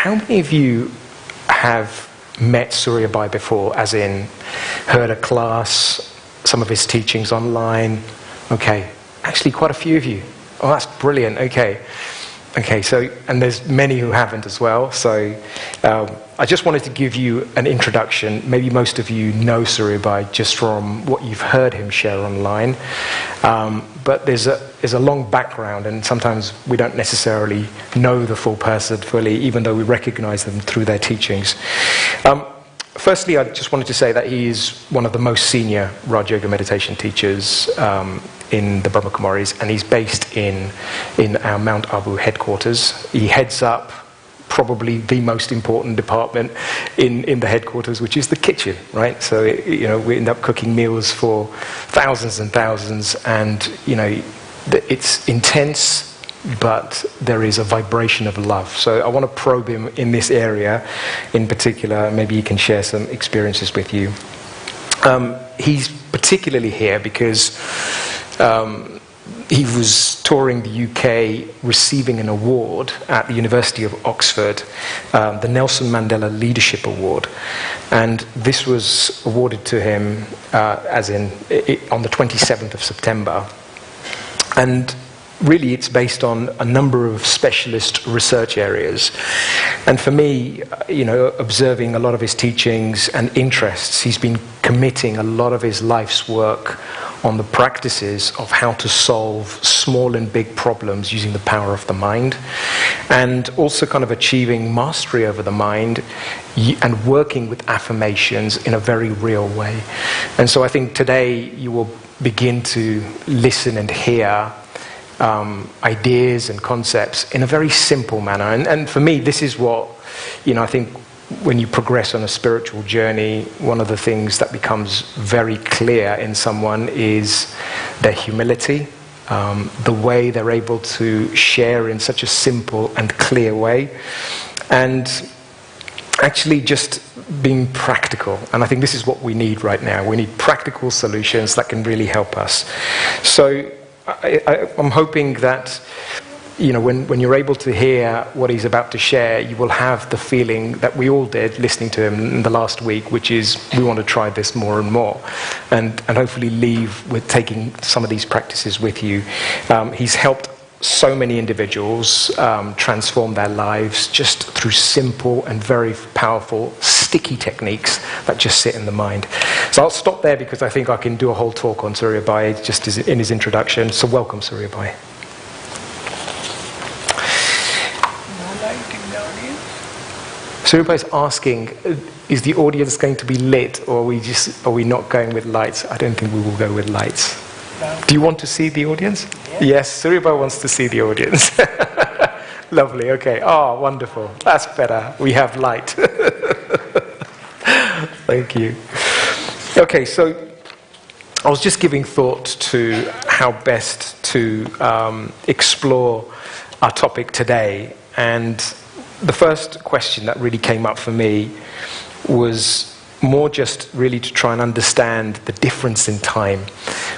how many of you have met Surya Bhai before, as in heard a class, some of his teachings online? Okay, actually quite a few of you. Oh, that's brilliant. Okay, so, and there's many who haven't as well, so I just wanted to give you an introduction. Maybe most of you know Surya Bhai just from what you've heard him share online, but there's a long background, and sometimes we don't necessarily know the full person fully, even though we recognize them through their teachings. Firstly, I just wanted to say that he is one of the most senior Raj Yoga meditation teachers in the Brahma Kumaris, and he's based in our Mount Abu headquarters. He heads up probably the most important department in the headquarters, which is the kitchen, right? So, we end up cooking meals for thousands and thousands, and, it's intense, but there is a vibration of love. So I want to probe him in this area in particular. Maybe he can share some experiences with you. He's particularly here because he was touring the UK, receiving an award at the University of Oxford, the Nelson Mandela Leadership Award. And this was awarded to him on the 27th of September. And really, it's based on a number of specialist research areas. And for me, observing a lot of his teachings and interests, he's been committing a lot of his life's work on the practices of how to solve small and big problems using the power of the mind, and also kind of achieving mastery over the mind and working with affirmations in a very real way. And so I think today you will begin to listen and hear ideas and concepts in a very simple manner. And for me, this is what, I think when you progress on a spiritual journey, one of the things that becomes very clear in someone is their humility, the way they're able to share in such a simple and clear way, and actually just being practical. And I think this is what we need right now. We need practical solutions that can really help us. So I'm hoping that, when you're able to hear what he's about to share, you will have the feeling that we all did listening to him in the last week, which is we want to try this more and more, and hopefully leave with taking some of these practices with you. He's helped so many individuals transform their lives just through simple and very powerful sticky techniques that just sit in the mind. So I'll stop there because I think I can do a whole talk on Surya Bhai just in his introduction. So welcome, Surya Bhai. Surya Bhai is asking, is the audience going to be lit, or are we not going with lights? I don't think we will go with lights. Do you want to see the audience? Yes, Surya Bhai wants to see the audience. Lovely, okay. Oh, wonderful. That's better. We have light. Thank you. Okay, so I was just giving thought to how best to explore our topic today. And the first question that really came up for me was more just really to try and understand the difference in time.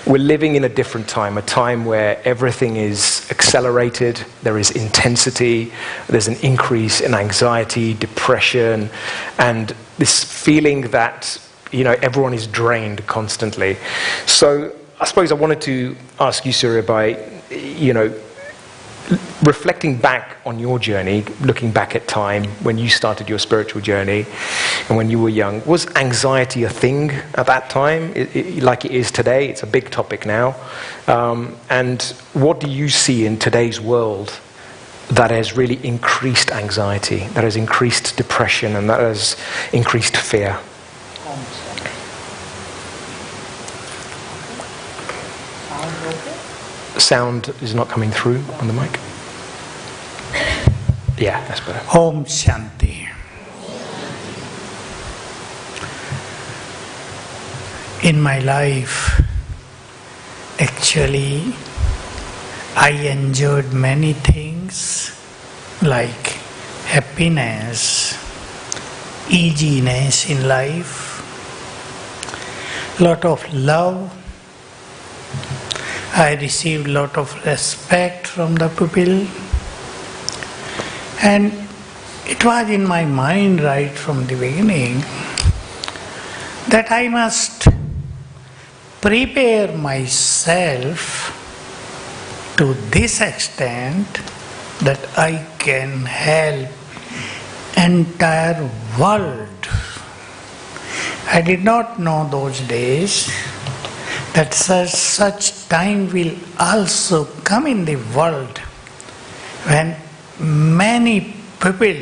We're living in a different time, a time where everything is accelerated, there is intensity, there's an increase in anxiety, depression, and this feeling that, everyone is drained constantly. So I suppose I wanted to ask you, Surya Bhai, reflecting back on your journey, looking back at time when you started your spiritual journey and when you were young, was anxiety a thing at that time, like it is today? It's a big topic now. And what do you see in today's world that has really increased anxiety, that has increased depression, and that has increased fear? Sound is not coming through on the mic. Yeah, that's better. Om Shanti. In my life, actually, I enjoyed many things like happiness, easiness in life, lot of love. I received lot of respect from the people, and it was in my mind right from the beginning that I must prepare myself to this extent that I can help entire world. I did not know those days that such time will also come in the world when many people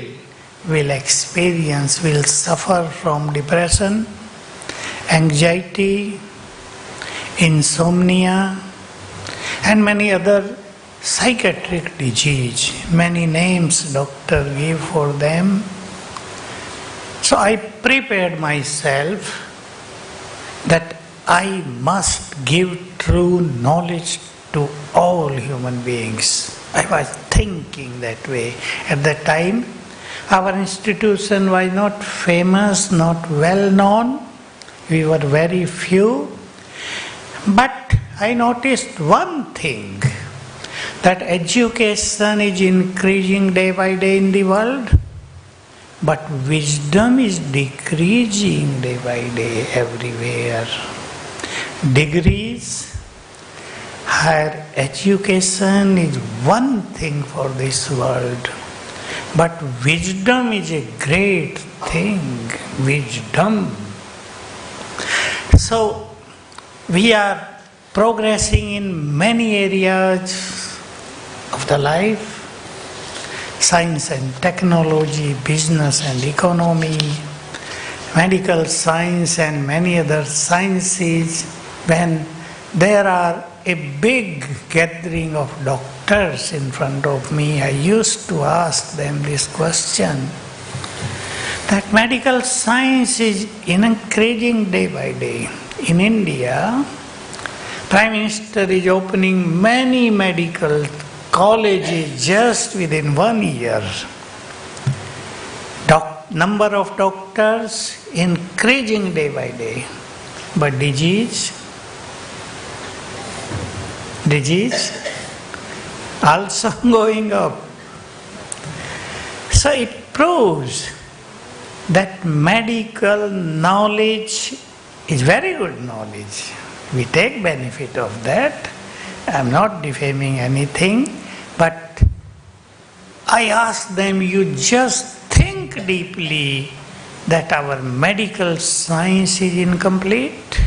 will suffer from depression, anxiety, insomnia, and many other psychiatric disease. Many names doctor give for them. So I prepared myself that I must give true knowledge to all human beings. I was thinking that way. At that time, our institution was not famous, not well known. We were very few. But I noticed one thing, that education is increasing day by day in the world, but wisdom is decreasing day by day everywhere. Degrees, higher education is one thing for this world, but wisdom is a great thing. Wisdom. So, we are progressing in many areas of the life, science and technology, business and economy, medical science and many other sciences. When there are a big gathering of doctors in front of me, I used to ask them this question, that medical science is increasing day by day. In India, Prime Minister is opening many medical colleges just within 1 year. Number of doctors increasing day by day, but disease also going up. So it proves that medical knowledge is very good knowledge. We take benefit of that. I am not defaming anything, but I ask them, you just think deeply that our medical science is incomplete?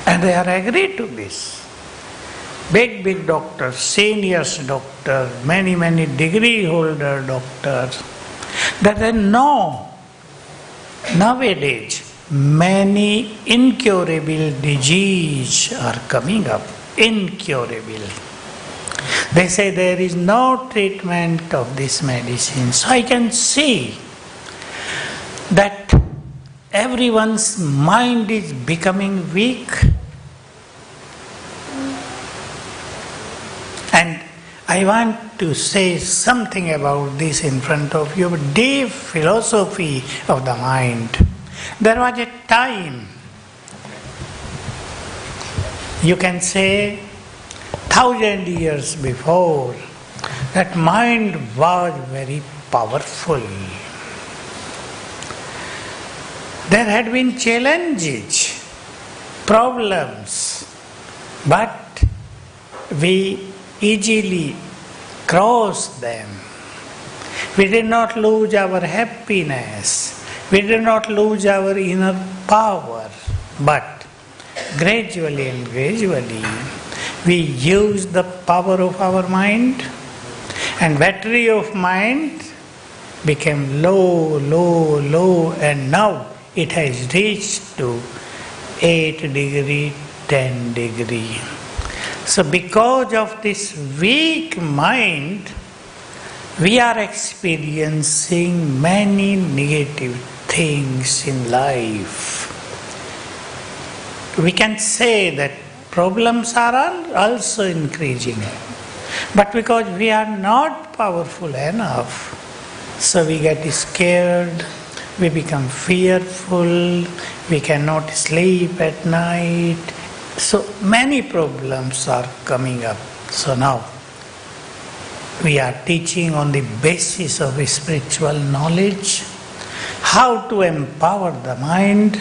And they are agreed to this. Big doctors, seniors doctors, many degree holder doctors, that they know nowadays many incurable diseases are coming up. Incurable. They say there is no treatment of this medicine. So I can see that everyone's mind is becoming weak. And I want to say something about this in front of you, deep philosophy of the mind. There was a time, you can say 1,000 years before, that mind was very powerful. There had been challenges, problems, but we easily crossed them. We did not lose our happiness. We did not lose our inner power. But gradually and gradually, we use the power of our mind, and battery of mind became low, and now it has reached to 8 degree, 10 degree. So because of this weak mind, we are experiencing many negative things in life. We can say that problems are also increasing. But because we are not powerful enough, so we get scared, we become fearful, we cannot sleep at night. So many problems are coming up. So now, we are teaching on the basis of spiritual knowledge, how to empower the mind,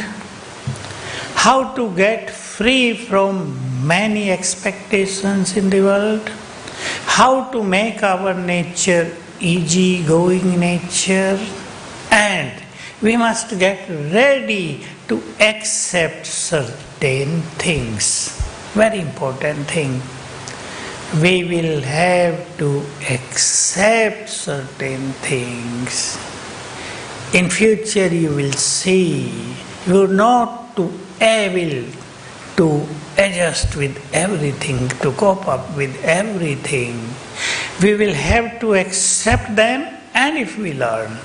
how to get free from many expectations in the world, how to make our nature easy-going nature, and we must get ready to accept certain things. Very important thing. We will have to accept certain things. In future you will see, you are not able to adjust with everything, to cope up with everything. We will have to accept them, and if we learn,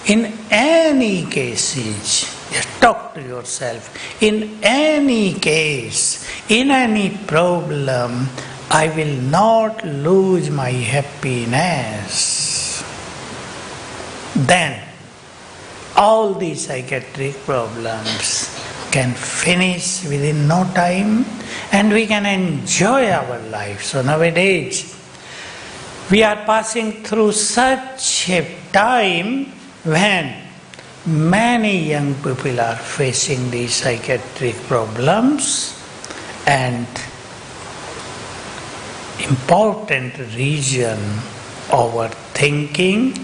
in any cases, just talk to yourself, in any case, in any problem, I will not lose my happiness. Then all these psychiatric problems can finish within no time, and we can enjoy our life. So nowadays, we are passing through such a time when many young people are facing these psychiatric problems, and important reason, overthinking,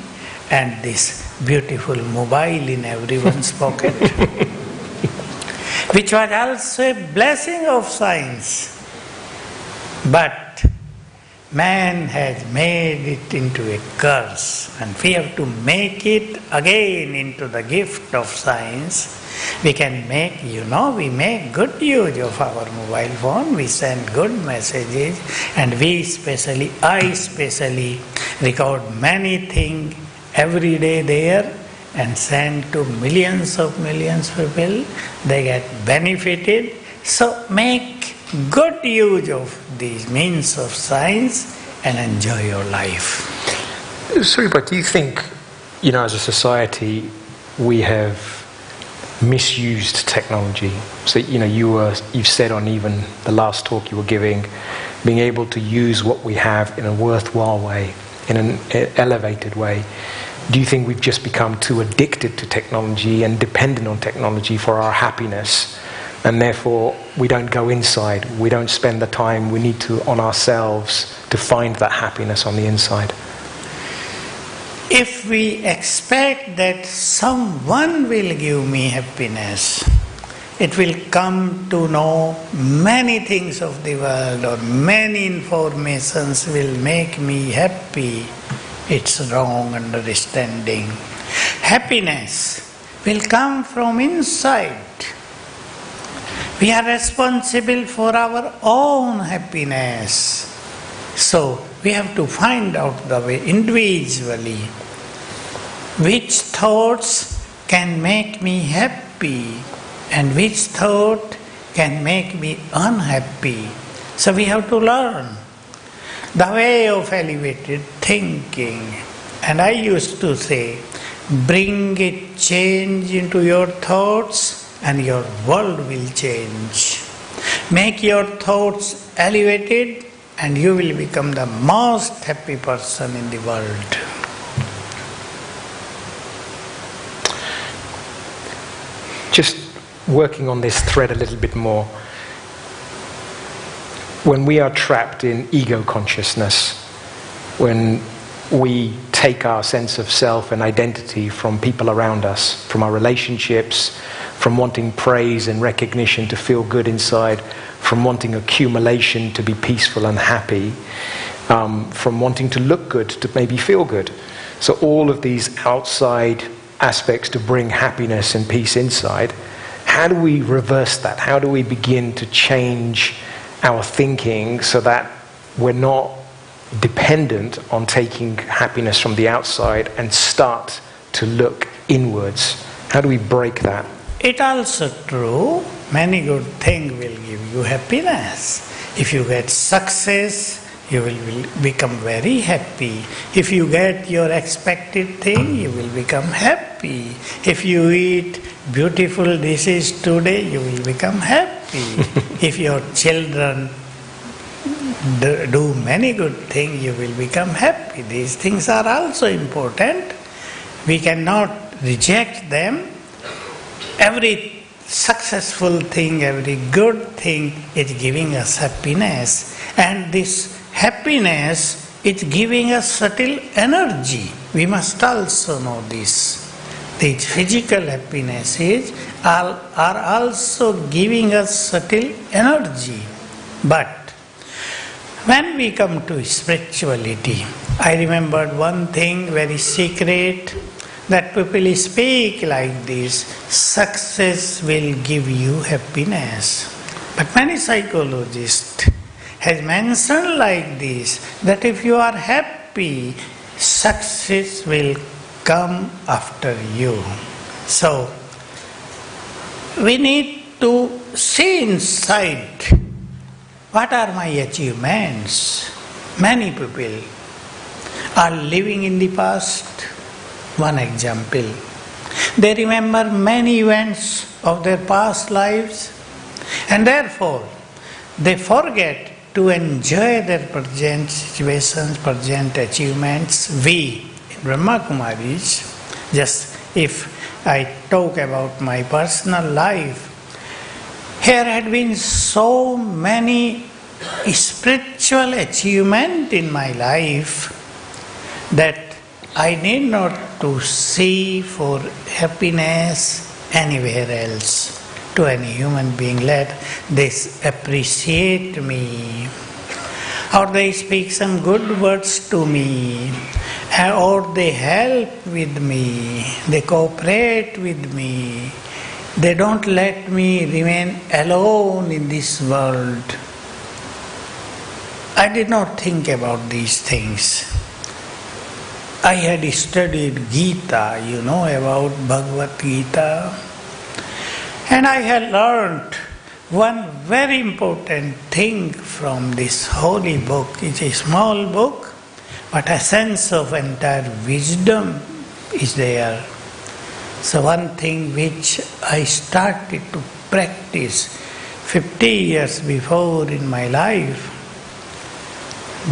and this beautiful mobile in everyone's pocket, which was also a blessing of science. But man has made it into a curse, and we have to make it again into the gift of science. We can make, we make good use of our mobile phone, we send good messages, and I especially record many things every day there and send to millions of people. They get benefited. So make good use of these means of science and enjoy your life. Surya, but do you think, as a society, we have misused technology? So, you've said on even the last talk you were giving, being able to use what we have in a worthwhile way, in an elevated way. Do you think we've just become too addicted to technology and dependent on technology for our happiness, and therefore we don't go inside, we don't spend the time we need to on ourselves to find that happiness on the inside? If we expect that someone will give me happiness, it will come to know many things of the world, or many informations will make me happy, it's wrong understanding. Happiness will come from inside. We are responsible for our own happiness. So we have to find out the way individually. Which thoughts can make me happy and which thought can make me unhappy? So we have to learn the way of elevated thinking. And I used to say, bring a change into your thoughts and your world will change. Make your thoughts elevated and you will become the most happy person in the world. Just working on this thread a little bit more. When we are trapped in ego consciousness, when we take our sense of self and identity from people around us, from our relationships, from wanting praise and recognition to feel good inside, from wanting accumulation to be peaceful and happy, from wanting to look good to maybe feel good. So all of these outside aspects to bring happiness and peace inside, how do we reverse that? How do we begin to change our thinking so that we're not dependent on taking happiness from the outside and start to look inwards? How do we break that? It also true, many good things will give you happiness. If you get success, you will become very happy. If you get your expected thing, you will become happy. If you eat beautiful dishes today, you will become happy. If your children do many good things, you will become happy. These things are also important. We cannot reject them. Every successful thing, every good thing is giving us happiness. And this happiness is giving us subtle energy. We must also know this. The physical happinesses are also giving us subtle energy. But when we come to spirituality, I remembered one thing very secret, that people speak like this: success will give you happiness. But many psychologists have mentioned like this, that if you are happy, success will come after you. So, we need to see inside, what are my achievements? Many people are living in the past. One example, they remember many events of their past lives, and therefore they forget to enjoy their present situations, present achievements. We in Brahma Kumaris, just if I talk about my personal life, here had been so many spiritual achievements in my life that I need not to see for happiness anywhere else. To any human being, let they appreciate me, or they speak some good words to me, or they help with me, they cooperate with me. They don't let me remain alone in this world. I did not think about these things. I had studied Gita, you know about Bhagavad Gita, and I had learned one very important thing from this holy book. It's a small book, but a sense of entire wisdom is there. So one thing which I started to practice 50 years before in my life: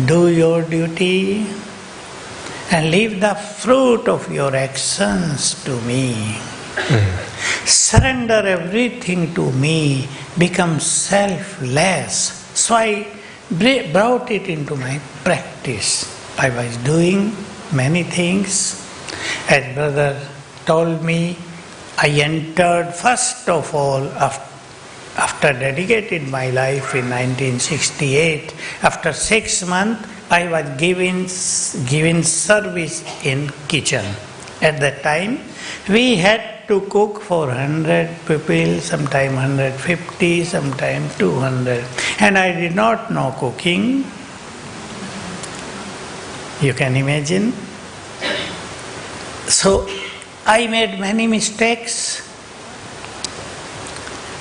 do your duty and leave the fruit of your actions to me. Surrender everything to me, become selfless. So I brought it into my practice. I was doing many things. As brother told me, I entered first of all after dedicated my life in 1968. After 6 months, I was given service in kitchen. At that time, we had to cook for 100 people, sometime 150, sometime 200. And I did not know cooking. You can imagine. So I made many mistakes.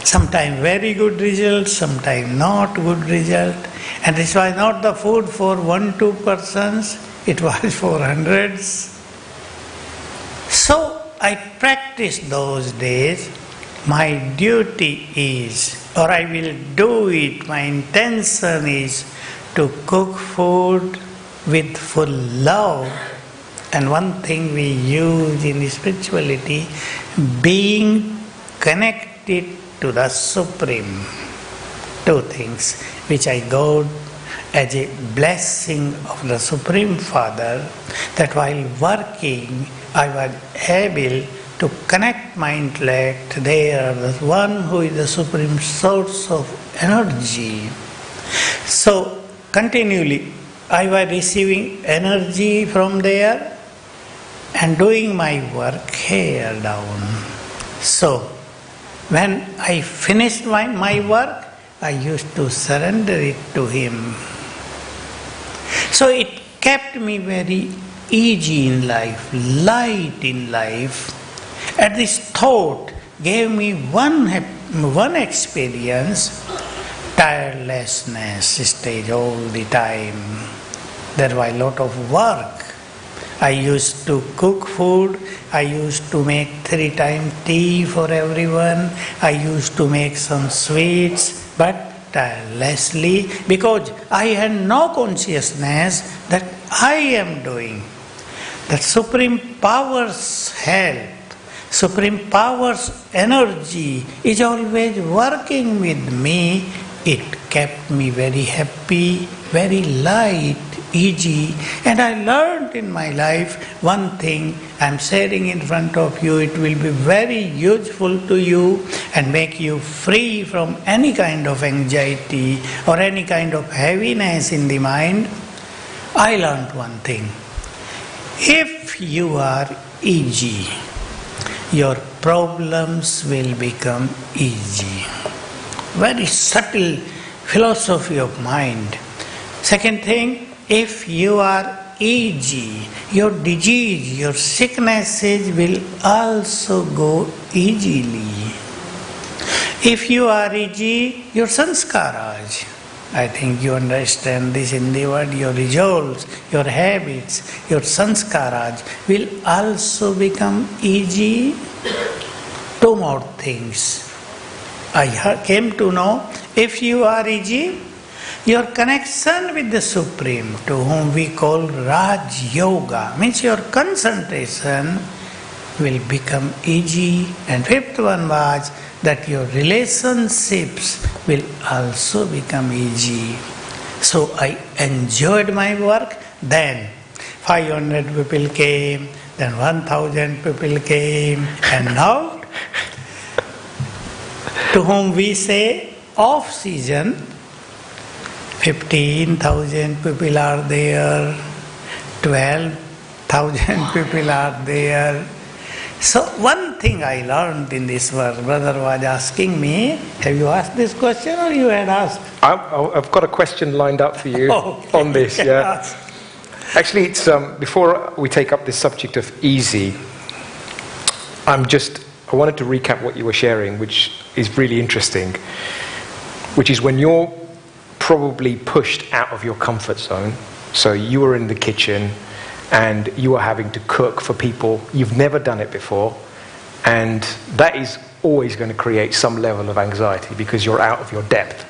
Sometimes very good result, sometimes not good result. And this was not the food for 1-2 persons, it was for hundreds. So I practiced those days. My duty is, or I will do it, my intention is to cook food with full love. And one thing we use in spirituality, being connected to the Supreme. 2 things which I got as a blessing of the Supreme Father, that while working I was able to connect my intellect there, the one who is the supreme source of energy. So continually I was receiving energy from there and doing my work here down. So when I finished my work, I used to surrender it to him. So it kept me very easy in life, light in life. And this thought gave me one experience: tirelessness stage all the time. There was a lot of work. I used to cook food, I used to make 3 times tea for everyone, I used to make some sweets, but tirelessly because I had no consciousness that I am doing. That Supreme Power's help, Supreme Power's energy is always working with me. It kept me very happy, very light, easy. And I learned in my life one thing I'm sharing in front of you. It will be very useful to you and make you free from any kind of anxiety or any kind of heaviness in the mind. I learned one thing. If you are easy, your problems will become easy. Very subtle philosophy of mind. Second thing, if you are easy, your disease, your sicknesses will also go easily. If you are easy, your sanskaras, I think you understand this in the word, your resolves, your habits, your sanskaras will also become easy. Two more things. I came to know, if you are easy, your connection with the Supreme, to whom we call Raj Yoga, means your concentration will become easy. And fifth one was that your relationships will also become easy. So I enjoyed my work. Then 500 people came, then 1,000 people came, and now to whom we say off season, 15,000 people are there, 12,000 people are there. So one thing I learned in this work, brother was asking me, have you asked this question or you had asked? I've got a question lined up for you on this. Yeah. Actually, it's before we take up this subject of easy, I wanted to recap what you were sharing, which is really interesting, which is when you're probably pushed out of your comfort zone. So you were in the kitchen and you are having to cook for people, you've never done it before, and that is always going to create some level of anxiety because you're out of your depth.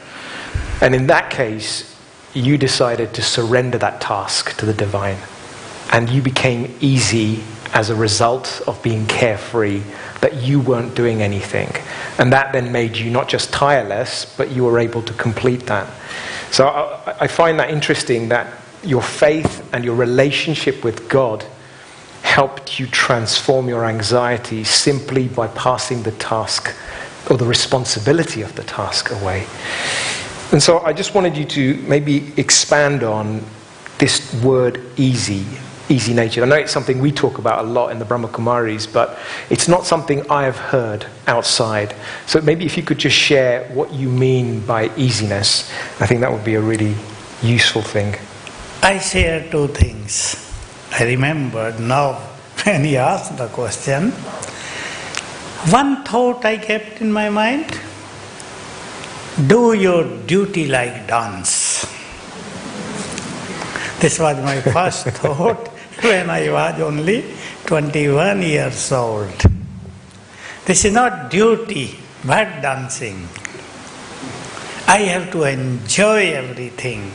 And in that case, you decided to surrender that task to the divine, and you became easy as a result of being carefree, that you weren't doing anything. And that then made you not just tireless, but you were able to complete that. So I find that interesting, that your faith and your relationship with God helped you transform your anxiety simply by passing the task or the responsibility of the task away. And so I just wanted you to maybe expand on this word easy nature. I know it's something we talk about a lot in the Brahma Kumaris, but it's not something I have heard outside. So maybe if you could just share what you mean by easiness, I think that would be a really useful thing. I share two things. I remembered now when he asked the question. One thought I kept in my mind: do your duty like dance. This was my first thought when I was only 21 years old. This is not duty, but dancing. I have to enjoy everything.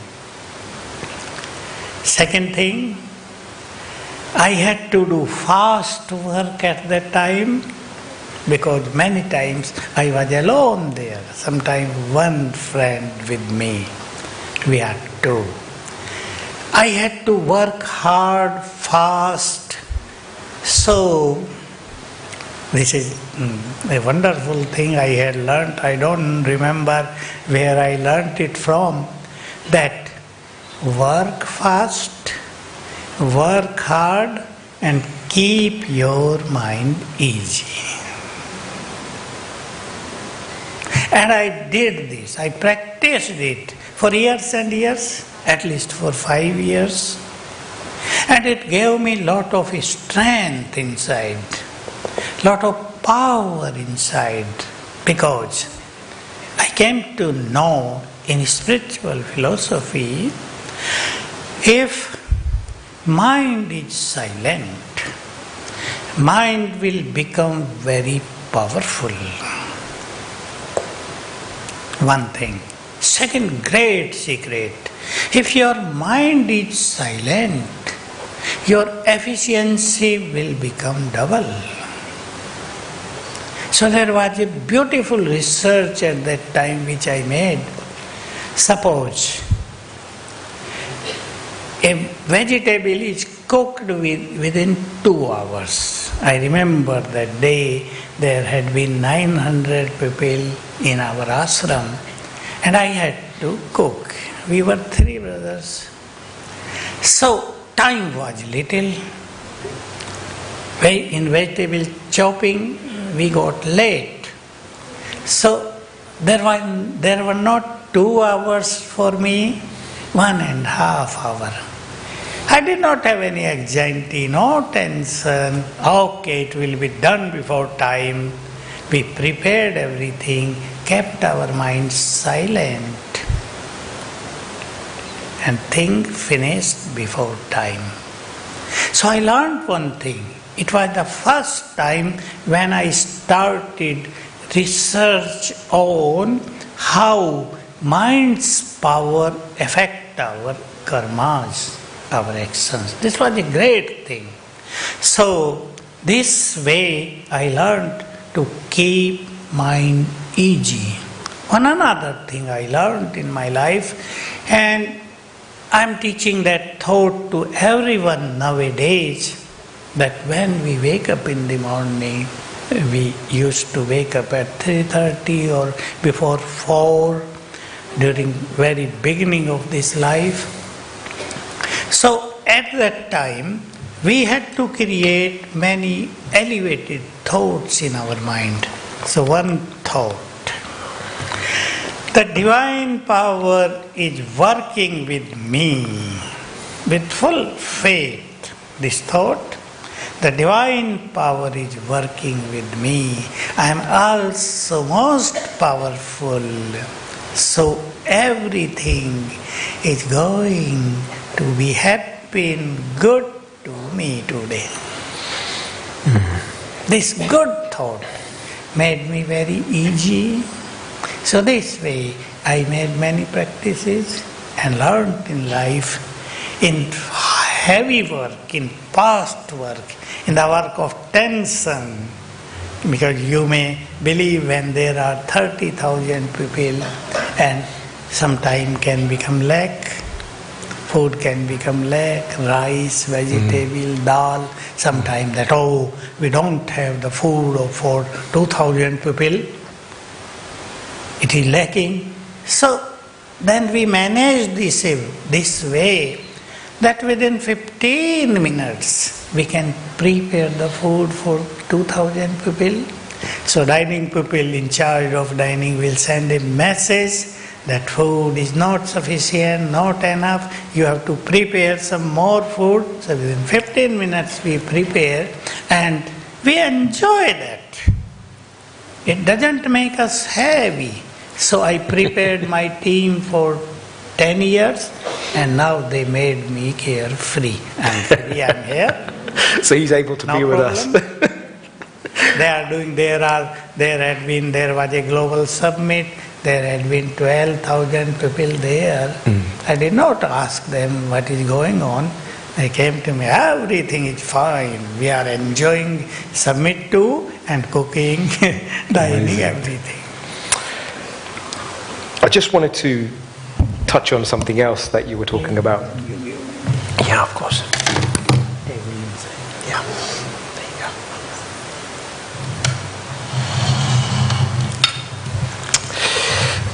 Second thing, I had to do fast work at that time because many times I was alone there. Sometimes one friend with me. We had two. I had to work hard, fast. So this is a wonderful thing I had learnt. I don't remember where I learnt it from. That work fast, work hard, and keep your mind easy. And I did this. I practiced it for years and years, at least for 5 years. And it gave me a lot of strength inside, lot of power inside, because I came to know in spiritual philosophy, if mind is silent, mind will become very powerful. One thing. Second great secret, if your mind is silent, your efficiency will become double. So there was a beautiful research at that time which I made. Suppose a vegetable is cooked within 2 hours. I remember that day there had been 900 people in our ashram and I had to cook. We were 3 brothers. So time was little. In vegetable chopping we got late. So there were not 2 hours for me, 1.5 hours. I did not have any anxiety, no tension. Okay, it will be done before time. We prepared everything, kept our minds silent, and thing finished before time. So I learned one thing. It was the first time when I started research on how mind's power affect our karmas, our actions. This was a great thing. So this way I learned to keep mind easy. One another thing I learned in my life, and I'm teaching that thought to everyone nowadays, that when we wake up in the morning, we used to wake up at 3:30 or before 4 during very beginning of this life. So at that time, we had to create many elevated thoughts in our mind. So one thought, the divine power is working with me with full faith. This thought, the divine power is working with me. I am also most powerful. So everything is going to be happy and good to me today. This good thought made me very easy. So this way I made many practices and learned in life, in heavy work, in past work, in the work of tension. Because you may believe when there are 30,000 people and some time can become lack, food can become lack, rice, vegetable, dal, sometime that, we don't have the food for 2,000 people, it is lacking. So then we manage this way, that within 15 minutes we can prepare the food for 2,000 people. So dining people in charge of dining will send a message that food is not sufficient, not enough, you have to prepare some more food. So within 15 minutes we prepare and we enjoy that. It doesn't make us heavy. So I prepared my team for 10 years and now they made me carefree. I'm free, I'm here. So he's able to be with us. They are doing, there was a global summit, there had been 12,000 people there. I did not ask them what is going on. They came to me, everything is fine. We are enjoying summit too and cooking, dining, everything. I just wanted to touch on something else that you were talking about. Yeah, of course. Yeah, there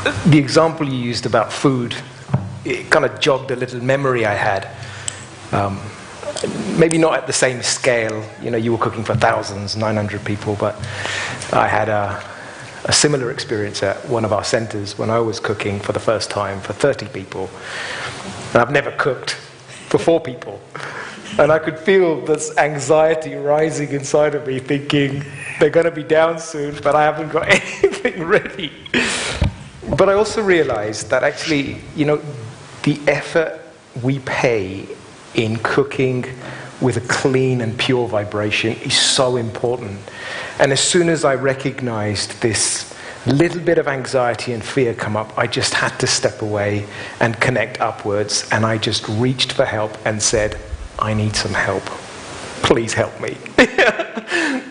you go. The example you used about food, it kind of jogged a little memory I had. Maybe not at the same scale, you were cooking for thousands, 900 people, but I had a similar experience at one of our centers when I was cooking for the first time for 30 people. And I've never cooked for 4 people. And I could feel this anxiety rising inside of me, thinking, they're going to be down soon, but I haven't got anything ready. But I also realized that actually, the effort we pay in cooking with a clean and pure vibration is so important. And as soon as I recognized this little bit of anxiety and fear come up, I just had to step away and connect upwards, and I just reached for help and said, I need some help. Please help me.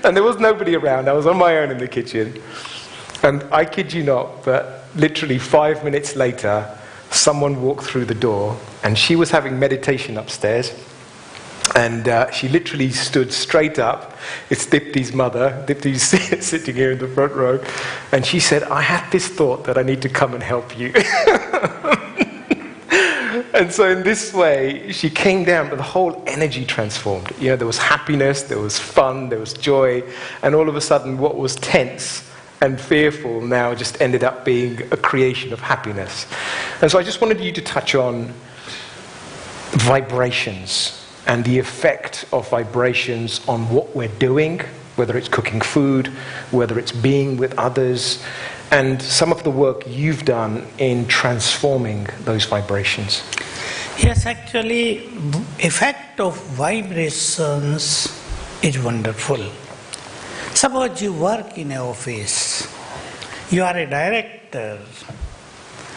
And there was nobody around. I was on my own in the kitchen. And I kid you not, but literally 5 minutes later, someone walked through the door, and she was having meditation upstairs. And she literally stood straight up. It's Dipti's mother. Dipti's sitting here in the front row. And she said, I had this thought that I need to come and help you. And so in this way, she came down, but the whole energy transformed. You know, there was happiness, there was fun, there was joy. And all of a sudden, what was tense and fearful now just ended up being a creation of happiness. And so I just wanted you to touch on vibrations and the effect of vibrations on what we're doing, whether it's cooking food, whether it's being with others, and some of the work you've done in transforming those vibrations. Yes, actually, effect of vibrations is wonderful. Suppose you work in an office, you are a director,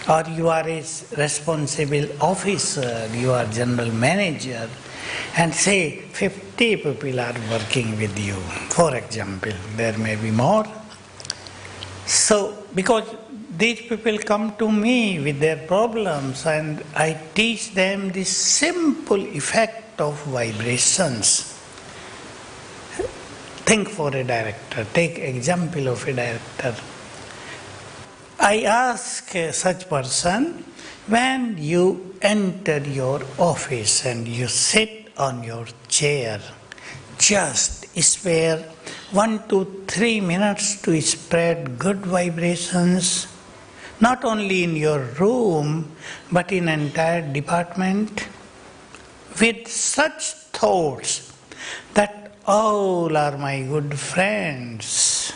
or you are a responsible officer, you are general manager, and say 50 people are working with you, for example, there may be more. So, because these people come to me with their problems and I teach them the simple effect of vibrations. Think for a director, take example of a director. I ask such person, when you enter your office and you sit on your chair, just spare 1 to 3 minutes to spread good vibrations, not only in your room, but in entire department, with such thoughts that all are my good friends.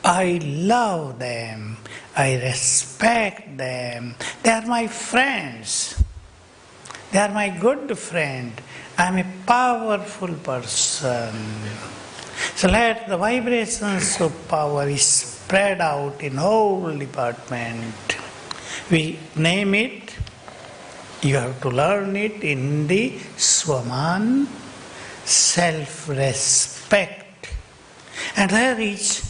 I love them. I respect them. They are my friends. They are my good friend. I am a powerful person. So let the vibrations of power spread out in whole department. We name it, you have to learn it in the Swaman, self-respect. And there is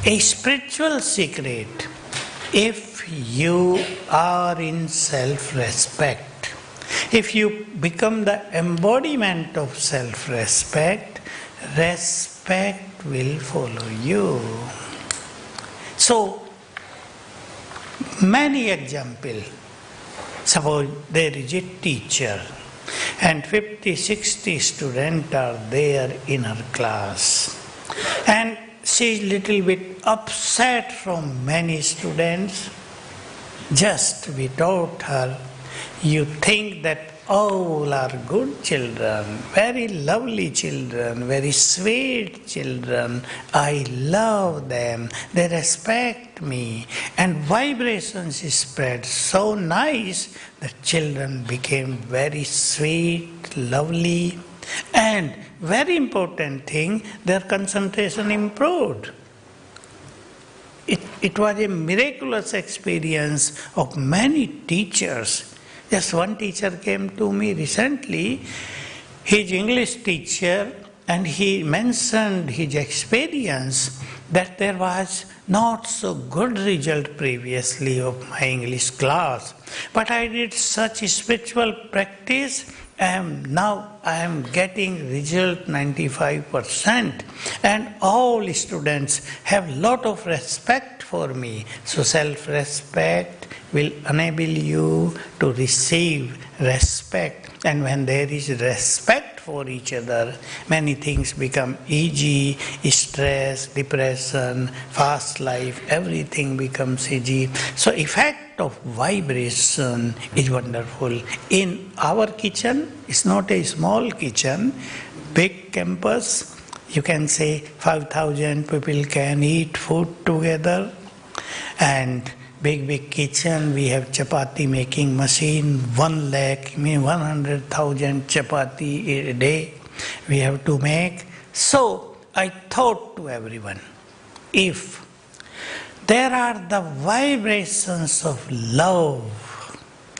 a spiritual secret. If you are in self-respect, if you become the embodiment of self-respect, respect will follow you. So, many examples. Suppose there is a teacher and 50, 60 students are there in her class. And she is little bit upset from many students. Just we taught her, you think that all are good children, very lovely children, very sweet children. I love them, they respect me. And vibrations spread so nice that children became very sweet, lovely. And very important thing, their concentration improved. It was a miraculous experience of many teachers. Just one teacher came to me recently, his English teacher, and he mentioned his experience that there was not so good result previously of my English class. But I did such spiritual practice, and now I am getting result 95%. And all students have lot of respect for me. So self-respect will enable you to receive respect. And when there is respect for each other, many things become easy. Stress, depression, fast life, everything becomes easy. So effect of vibration is wonderful. In our kitchen, it's not a small kitchen, big campus. You can say 5,000 people can eat food together. And big kitchen, we have chapati making machine, 1 lakh, 100,000 chapati a day we have to make. So I thought to everyone, if there are the vibrations of love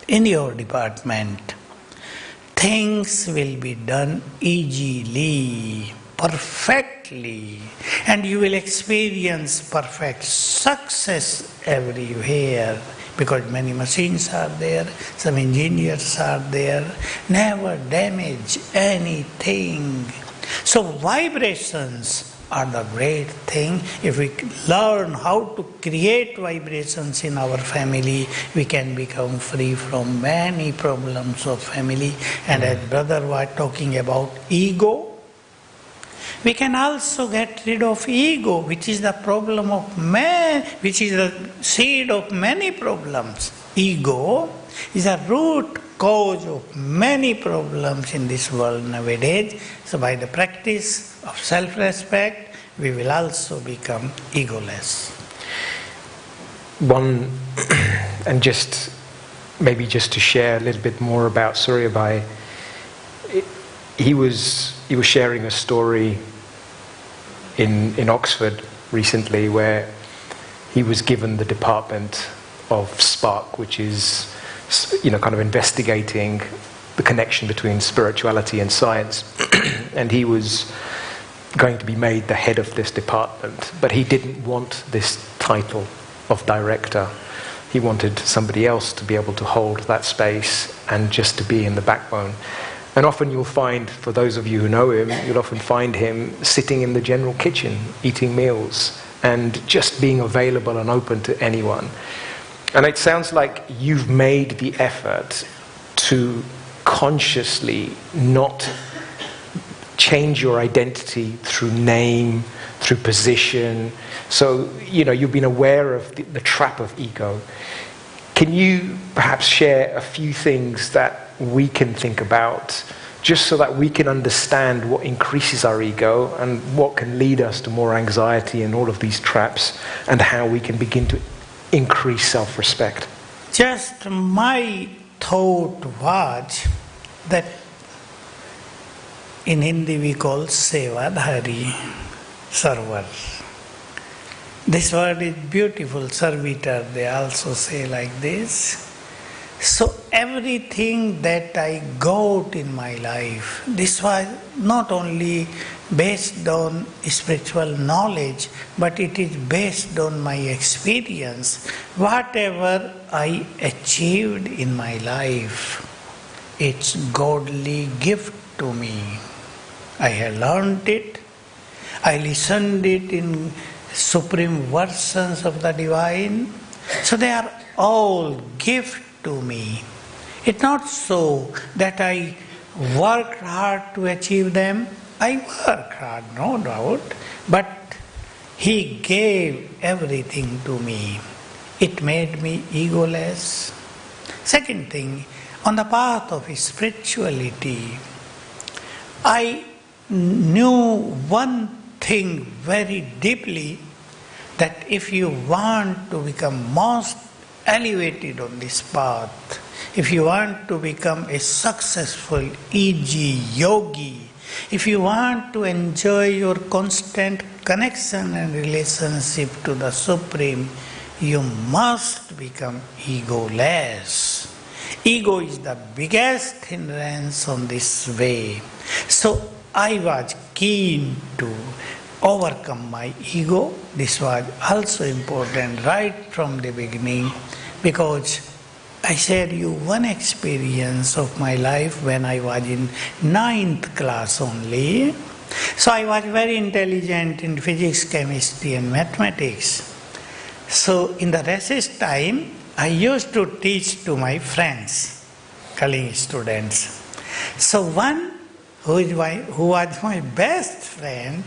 in your department. Things will be done easily, perfectly, and you will experience perfect success everywhere, because many machines are there, some engineers are there, never damage anything. So vibrations are the great thing. If we learn how to create vibrations in our family, we can become free from many problems of family. And as brother was talking about ego, we can also get rid of ego, which is the problem of man, which is the seed of many problems. Ego is a root cause of many problems in this world nowadays. So by the practice of self-respect, we will also become egoless. One, and just maybe just to share a little bit more about Surya Bhai, he was sharing a story in Oxford recently where he was given the department of Spark, which is, kind of investigating the connection between spirituality and science. And he was going to be made the head of this department, but he didn't want this title of director. He wanted somebody else to be able to hold that space and just to be in the backbone. And often you'll find, for those of you who know him, you'll often find him sitting in the general kitchen, eating meals, and just being available and open to anyone. And it sounds like you've made the effort to consciously not change your identity through name, through position. So, you've been aware of the trap of ego. Can you perhaps share a few things that we can think about, just so that we can understand what increases our ego and what can lead us to more anxiety and all of these traps, and how we can begin to increase self-respect? Just my thought was that in Hindi we call Sevadhari, server. This word is beautiful, servitor, they also say like this. So everything that I got in my life, this was not only based on spiritual knowledge, but it is based on my experience. Whatever I achieved in my life, it's godly gift to me. I have learned it, I listened it in supreme versions of the divine. So they are all gift to me. It's not so that I worked hard to achieve them. I worked hard, no doubt, but He gave everything to me. It made me egoless. Second thing, on the path of spirituality, I knew one thing very deeply, that if you want to become most elevated on this path, if you want to become a successful easy yogi, if you want to enjoy your constant connection and relationship to the Supreme, you must become egoless. Ego is the biggest hindrance on this way. So I was keen to overcome my ego. This was also important right from the beginning, because I shared you one experience of my life when I was in 9th class only. So I was very intelligent in physics, chemistry and mathematics. So in the recess time, I used to teach to my friends, college students. So one who was my best friend,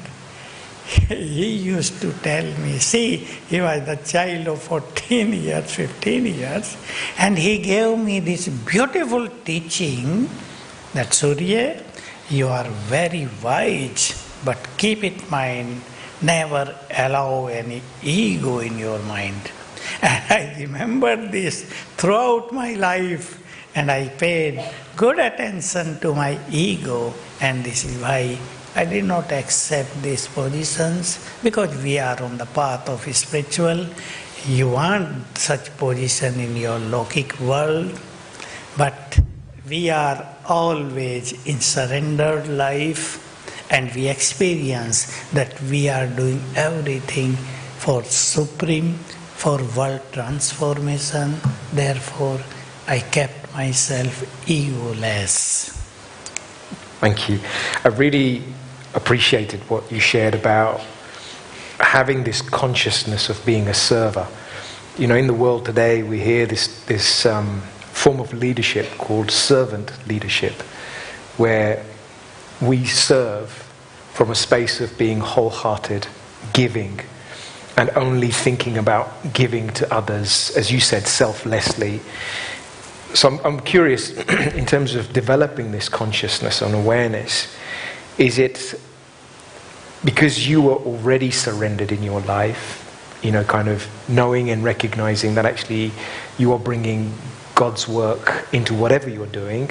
he used to tell me, see, he was the child of 14 years, 15 years, and he gave me this beautiful teaching that, Surya, you are very wise, but keep in mind, never allow any ego in your mind. And I remembered this throughout my life, and I paid good attention to my ego, and this is why I did not accept these positions, because we are on the path of spiritual. you want such position in your Lokic world, but we are always in surrendered life, and we experience that we are doing everything for supreme, for world transformation. Therefore, I kept myself egoless. Thank you. I really appreciated what you shared about having this consciousness of being a server. You know, in the world today, we hear this form of leadership called servant leadership, where we serve from a space of being wholehearted, giving, and only thinking about giving to others, as you said, selflessly. So I'm curious, in terms of developing this consciousness and awareness, is it because you were already surrendered in your life, you know, kind of knowing and recognizing that actually you are bringing God's work into whatever you're doing,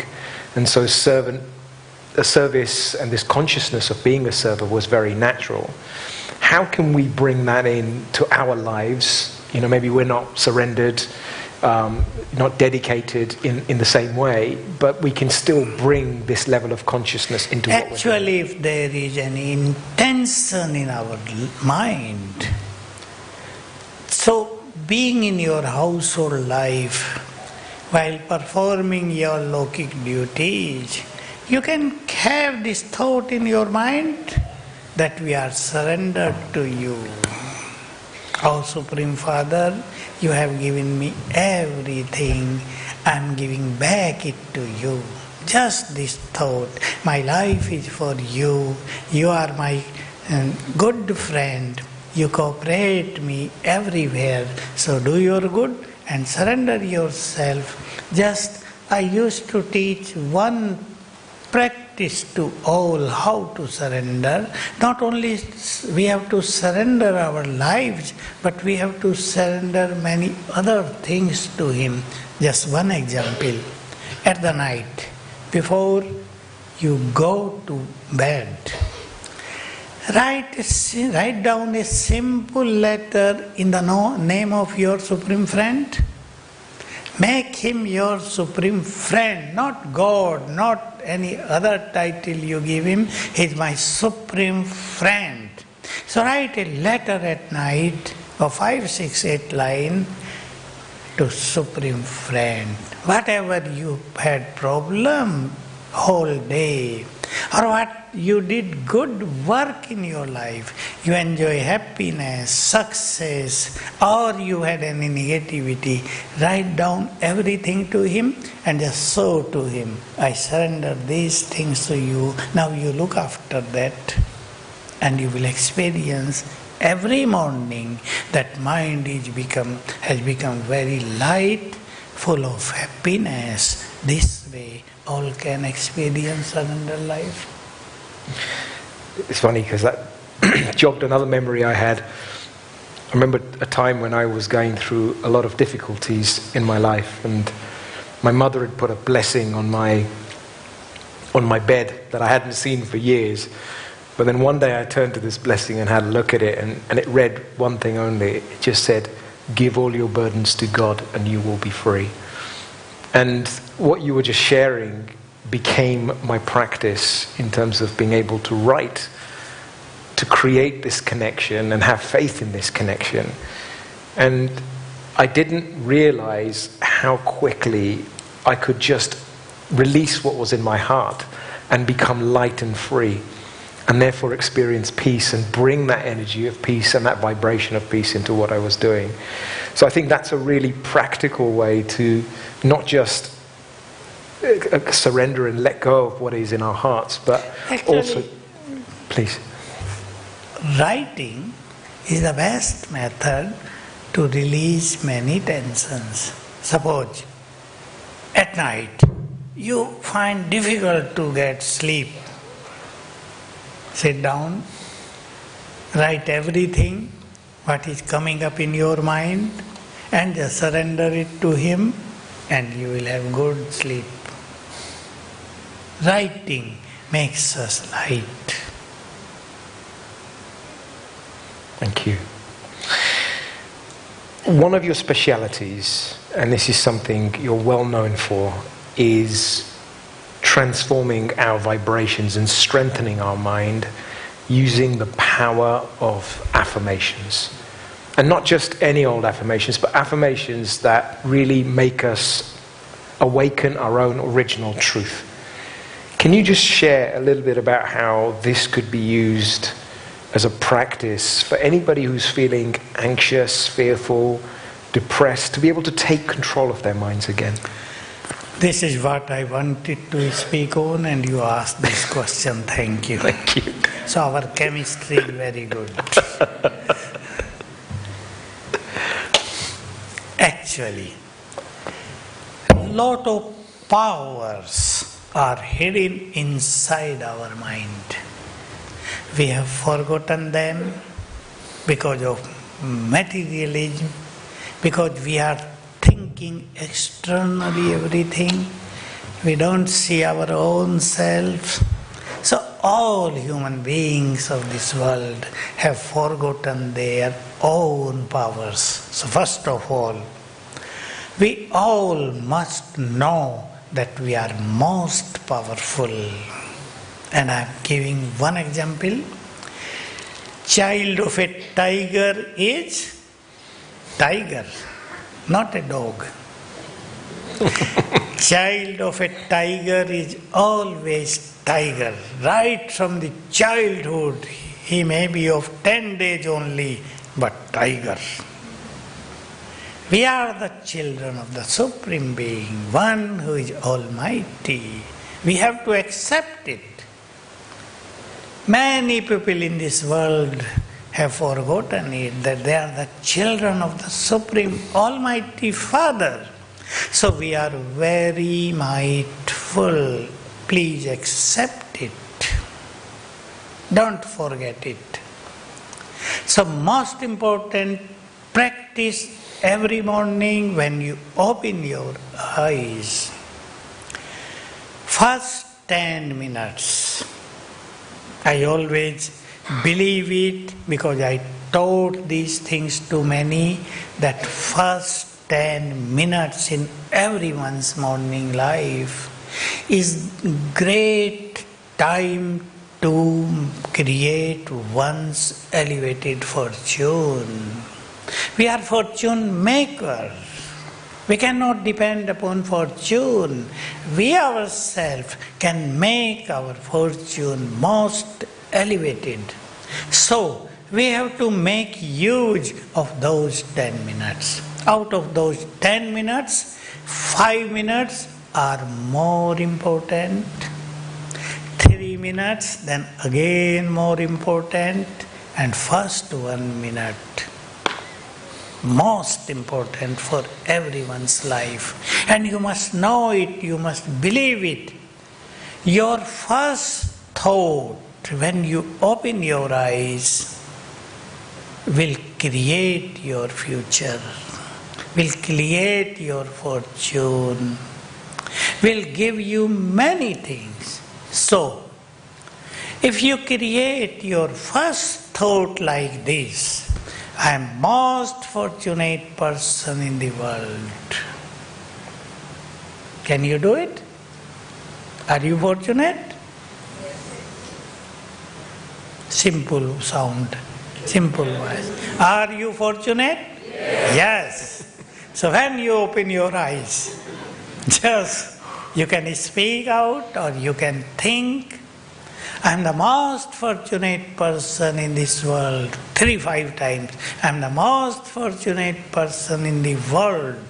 and so a service and this consciousness of being a server was very natural. How can we bring that into our lives? You know, maybe we're not surrendered, not dedicated in the same way, but we can still bring this level of consciousness into what we're doing. Actually, if there is an intention in our mind, so being in your household life, while performing your Lokic duties, you can have this thought in your mind that we are surrendered to you. Oh Supreme Father, you have given me everything, I am giving back it to you. Just this thought, my life is for you, you are my good friend, you cooperate me everywhere, so do your good and surrender yourself. Just I used to teach one practice to all, how to surrender. Not only we have to surrender our lives, but we have to surrender many other things to Him. Just one example. At the night, before you go to bed, write down a simple letter in the name of your Supreme Friend. Make him your Supreme Friend, not God, not any other title you give him. He is my Supreme Friend. So write a letter at night of 5, 6, 8 lines to Supreme Friend. Whatever you had problem whole day, or what you did good work in your life, you enjoy happiness, success, or you had any negativity, write down everything to him and just show to him, I surrender these things to you, now you look after that, and you will experience every morning that mind has become very light, full of happiness. This way all can experience surrender life. It's funny because that jogged another memory I had. I remember a time when I was going through a lot of difficulties in my life, and my mother had put a blessing on my bed that I hadn't seen for years. But then one day I turned to this blessing and had a look at it, and it read one thing only. It just said, "Give all your burdens to God and you will be free." And what you were just sharing became my practice in terms of being able to write, to create this connection and have faith in this connection. And I didn't realize how quickly I could just release what was in my heart and become light and free, and therefore experience peace and bring that energy of peace and that vibration of peace into what I was doing. So I think that's a really practical way to not just surrender and let go of what is in our hearts, but actually, also, please. Writing is the best method to release many tensions. Suppose at night you find difficult to get sleep. Sit down, write everything, what is coming up in your mind, and just surrender it to Him, and you will have good sleep. Writing makes us light. Thank you. One of your specialities, and this is something you're well known for, is transforming our vibrations and strengthening our mind using the power of affirmations. And not just any old affirmations, but affirmations that really make us awaken our own original truth. Can you just share a little bit about how this could be used as a practice for anybody who's feeling anxious, fearful, depressed, to be able to take control of their minds again? This is what I wanted to speak on, and you asked this question. Thank you. Thank you. So our chemistry is very good. Actually, a lot of powers are hidden inside our mind. We have forgotten them because of materialism, because we are thinking externally everything. We don't see our own self. So all human beings of this world have forgotten their own powers. So first of all, we all must know that we are most powerful. And I am giving one example. Child of a tiger is tiger, not a dog. Child of a tiger is always tiger. Right from the childhood, he may be of 10 days only, but tiger. We are the children of the Supreme Being, one who is almighty. We have to accept it. Many people in this world have forgotten it, that they are the children of the Supreme Almighty Father. So we are very mindful. Please accept it. Don't forget it. So most important, practice every morning when you open your eyes. First 10 minutes. I always believe it because I taught these things to many, that first 10 minutes in everyone's morning life is great time to create one's elevated fortune. We are fortune makers. We cannot depend upon fortune. We ourselves can make our fortune most elevated. So, we have to make use of those 10 minutes. Out of those 10 minutes, 5 minutes are more important. 3 minutes, then again more important. And first 1 minute, most important for everyone's life. And you must know it, you must believe it. Your first thought when you open your eyes will create your future, will create your fortune, will give you many things. So, if you create your first thought like this, I am most fortunate person in the world. Can you do it? Are you fortunate? Simple sound, simple voice. Are you fortunate? Yes. So when you open your eyes, just you can speak out or you can think, I am the most fortunate person in this world. 3-5 times. I am the most fortunate person in the world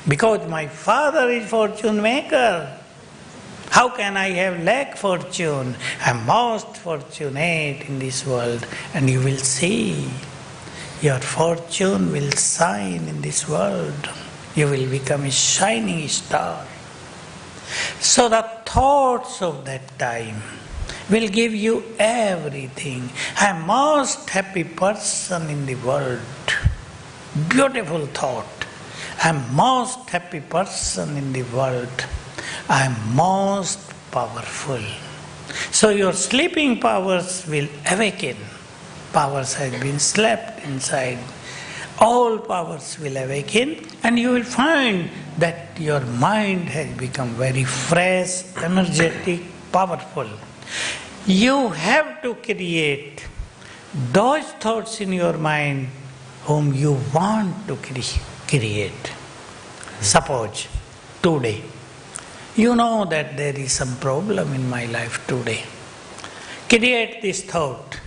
because my father is fortune maker. How can I have lack fortune? I am most fortunate in this world. And you will see your fortune will shine in this world. You will become a shining star. So the thoughts of that time will give you everything. I am most happy person in the world. Beautiful thought. I am most happy person in the world. I am most powerful. So your sleeping powers will awaken. Powers have been slept inside. all powers will awaken, and you will find that your mind has become very fresh, energetic, powerful. You have to create those thoughts in your mind whom you want to create. Suppose today, you know that there is some problem in my life today. Create this thought.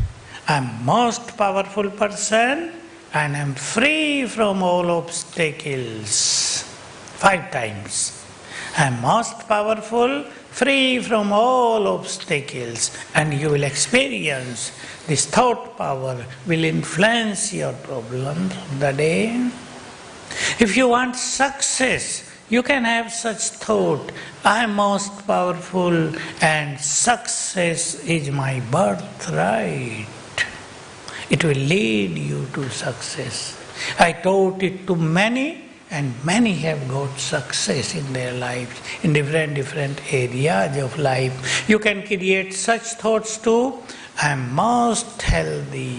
I am most powerful person and I am free from all obstacles. 5 times. I am most powerful, free from all obstacles, and you will experience this thought power will influence your problems of the day. If you want success, you can have such thought, I am most powerful and success is my birthright. It will lead you to success. I taught it to many, and many have got success in their lives, in different areas of life. You can create such thoughts too. I am most healthy.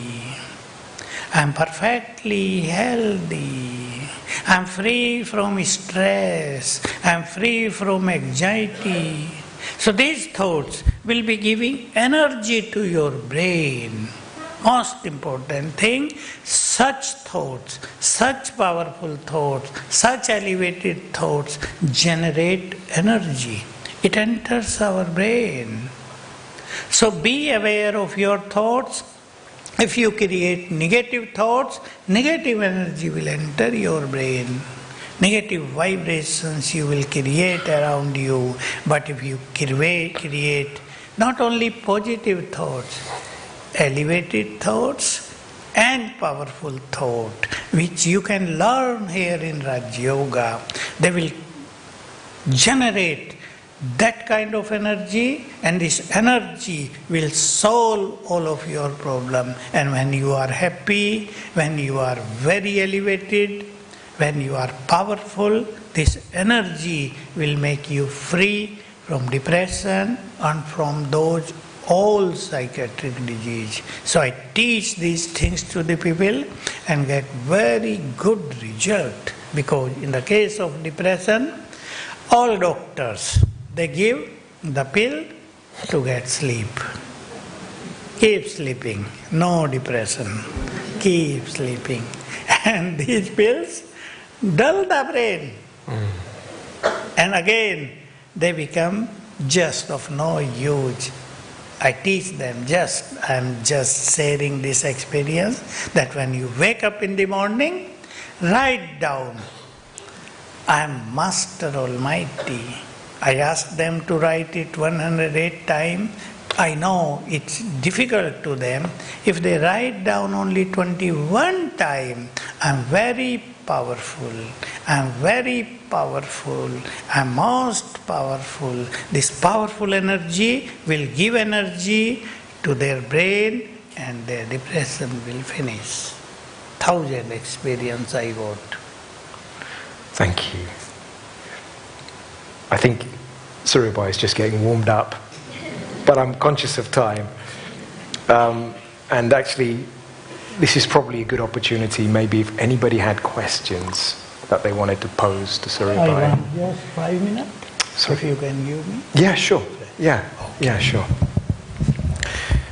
I am perfectly healthy. I am free from stress. I am free from anxiety. So these thoughts will be giving energy to your brain. Most important thing, such thoughts, such powerful thoughts, such elevated thoughts generate energy. It enters our brain. So be aware of your thoughts. If you create negative thoughts, negative energy will enter your brain. Negative vibrations you will create around you. But if you create not only positive thoughts, elevated thoughts and powerful thought, which you can learn here in Raj Yoga, they will generate that kind of energy, and this energy will solve all of your problem. And when you are happy, when you are very elevated, when you are powerful, this energy will make you free from depression and from those all psychiatric disease. So I teach these things to the people and get very good result, because in the case of depression, all doctors, they give the pill to get sleep. Keep sleeping, no depression, keep sleeping. And these pills dull the brain. And again, they become just of no use. I teach them I'm just sharing this experience, that when you wake up in the morning, write down, I am Master Almighty. I ask them to write it 108 times. I know it's difficult to them. If they write down only 21 times, I'm very powerful. I'm very powerful. I'm most powerful. This powerful energy will give energy to their brain, and their depression will finish. 1,000 experience I got. Thank you. I think Surya Bhai is just getting warmed up, but I'm conscious of time. And actually, this is probably a good opportunity, maybe if anybody had questions that they wanted to pose to Surya Bhai. I want just 5 minutes, if you can give me. Yeah, sure. Yeah, yeah, sure.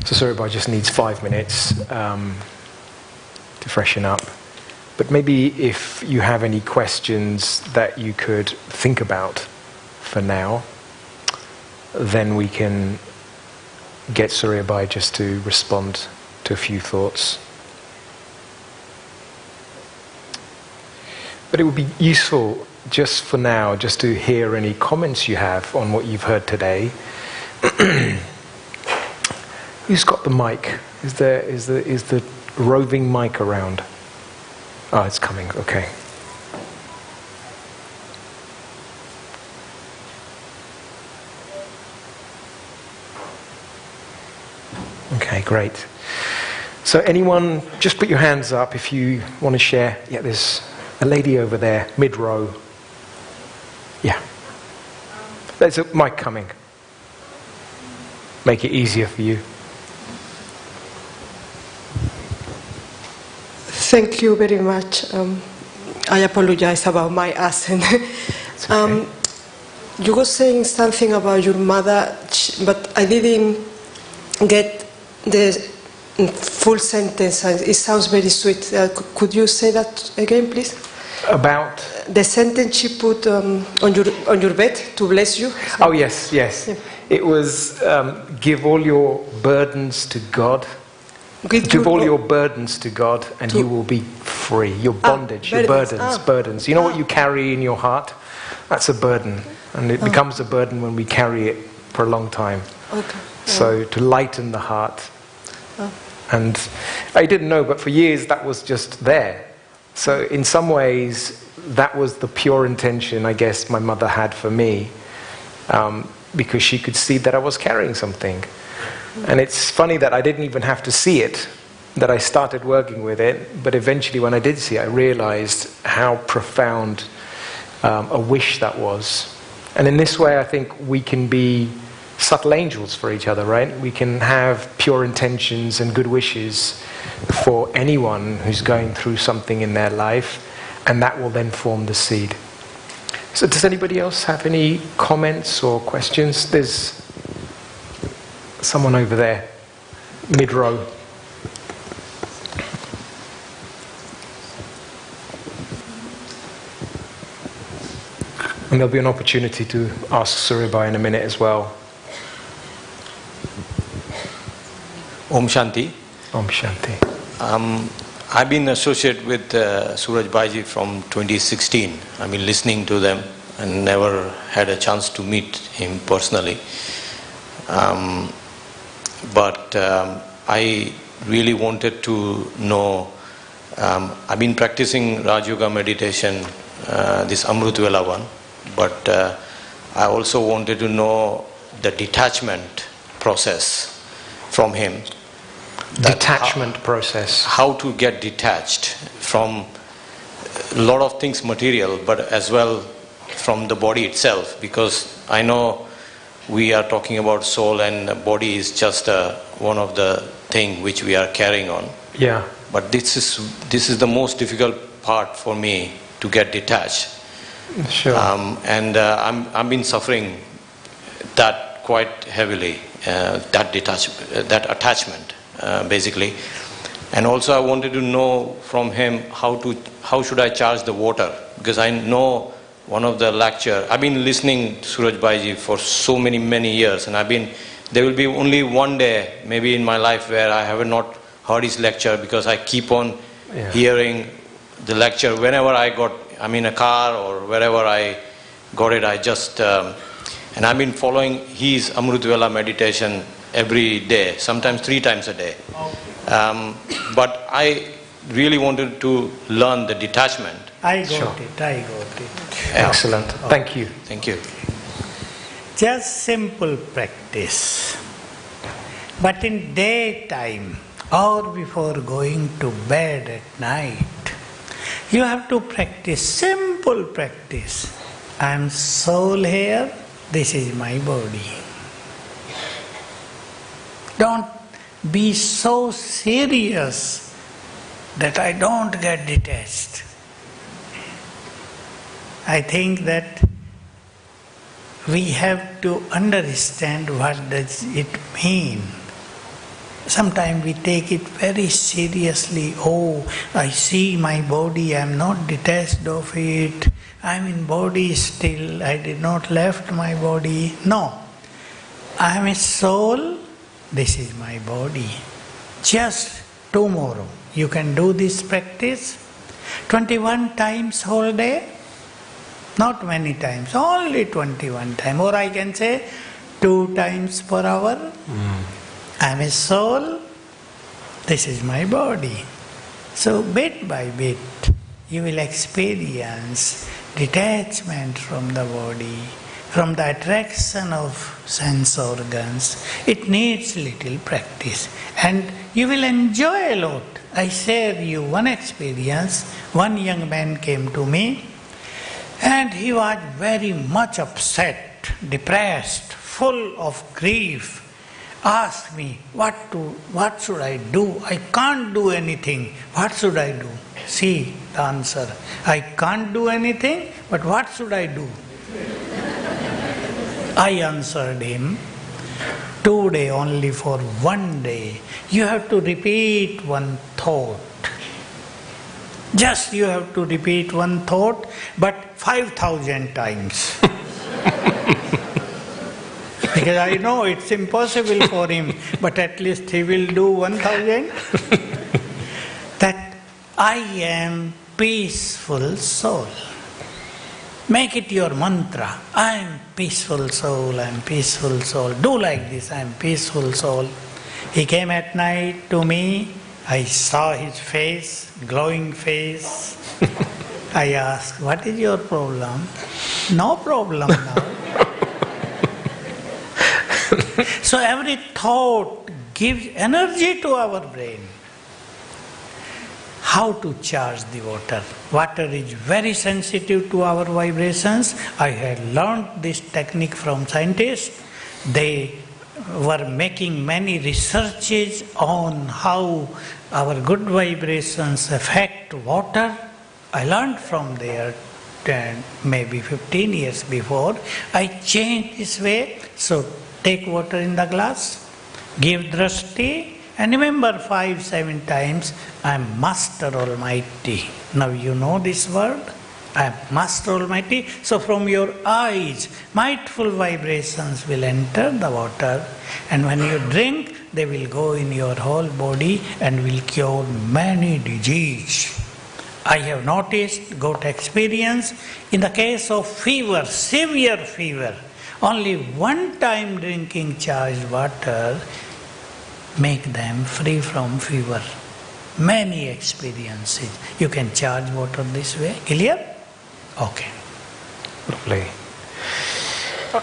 So Surya Bhai just needs 5 minutes to freshen up. But maybe if you have any questions that you could think about for now, then we can get Surya Bhai just to respond to a few thoughts. But it would be useful just for now, just to hear any comments you have on what you've heard today. Who's got the mic? Is the roving mic around? Oh, it's coming, okay. Okay, great. So anyone, just put your hands up if you want to share. Yeah, there's a lady over there, mid-row. Yeah. There's a mic coming. Make it easier for you. Thank you very much. I apologize about my accent. Okay. You were saying something about your mother, but I didn't get the full sentence. It sounds very sweet. Could you say that again, please? About? The sentence she put on your bed to bless you. Oh, yes. Yeah. It was, give all your burdens to God. Give all your burdens to God and you will be free. Your bondage, your burdens. You know what you carry in your heart? That's a burden. And it becomes a burden when we carry it for a long time. Okay. So to lighten the heart. And I didn't know, but for years that was just there. So in some ways, that was the pure intention, I guess, my mother had for me. Because she could see that I was carrying something. And it's funny that I didn't even have to see it, that I started working with it, but eventually when I did see it, I realized how profound a wish that was. And in this way, I think we can be subtle angels for each other, right? We can have pure intentions and good wishes for anyone who's going through something in their life, and that will then form the seed. So does anybody else have any comments or questions? There's someone over there, mid-row. And there'll be an opportunity to ask Surya in a minute as well. Om Shanti. Om Shanti. I've been associated with Suraj Bhaiji from 2016. I've been listening to them and never had a chance to meet him personally. But I really wanted to know, I've been practicing Raj Yoga meditation, this Amrut Vela one, but I also wanted to know the detachment process from him. Detachment process. How to get detached from a lot of things material, but as well from the body itself, because I know we are talking about soul and the body is just one of the thing which we are carrying on. Yeah. But this is the most difficult part for me to get detached. Sure. I've been suffering that quite heavily, that attachment, basically. And also I wanted to know from him how should I charge the water, because I know one of the lecture, I've been listening to Suraj Bhaiji for so many years, and there will be only one day maybe in my life where I have not heard his lecture, because I keep on hearing the lecture whenever I'm in a car or wherever I got it. I just and I've been following his Amrut Vela meditation every day, sometimes 3 times a day. But I really wanted to learn the detachment. I got it. Excellent. Thank you. Thank you. Just simple practice. But in daytime or before going to bed at night, you have to practice simple practice. I am soul here, this is my body. Don't be so serious that I don't get detached. I think that we have to understand what does it mean. Sometimes we take it very seriously. Oh, I see my body, I am not detached of it. I am in body still, I did not left my body. No, I am a soul, this is my body. Just tomorrow you can do this practice 21 times whole day. Not many times, only 21 times. Or I can say 2 times per hour. I am a soul, this is my body. So bit by bit, you will experience detachment from the body, from the attraction of sense organs. It needs little practice and you will enjoy a lot. I share you one experience. One young man came to me and he was very much upset, depressed, full of grief. ask me, what should I do? I can't do anything. What should I do? See the answer. I can't do anything, but what should I do? I answered him, today only for one day, you have to repeat one thought. Just you have to repeat one thought, but 5,000 times. Because I know it's impossible for him, but at least he will do 1,000. That I am peaceful soul. Make it your mantra. I am peaceful soul, I am peaceful soul. Do like this, I am peaceful soul. He came at night to me. I saw his face, glowing face. I asked, what is your problem? No problem now. So every thought gives energy to our brain. How to charge the water? Water is very sensitive to our vibrations. I had learned this technique from scientists. They were making many researches on how our good vibrations affect water. I learned from there maybe 15 years before. I changed this way. So take water in the glass, give drashti, and remember 5-7 times, I am Master Almighty. Now you know this word? I am Master Almighty. So from your eyes, mindful vibrations will enter the water, and when you drink, they will go in your whole body and will cure many diseases. I have noticed, got experience, in the case of fever, severe fever, only one time drinking charged water make them free from fever. Many experiences. You can charge water this way. Clear? Okay. Lovely.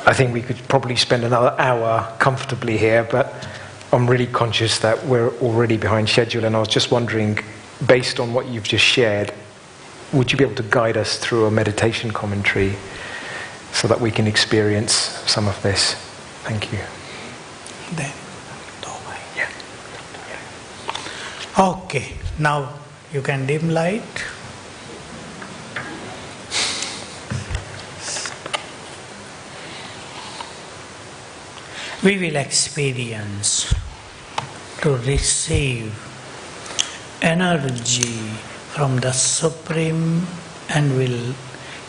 I think we could probably spend another hour comfortably here, but I'm really conscious that we're already behind schedule, and I was just wondering, based on what you've just shared, would you be able to guide us through a meditation commentary so that we can experience some of this? Thank you. Then, okay, now you can dim light. We will experience to receive energy from the Supreme, and will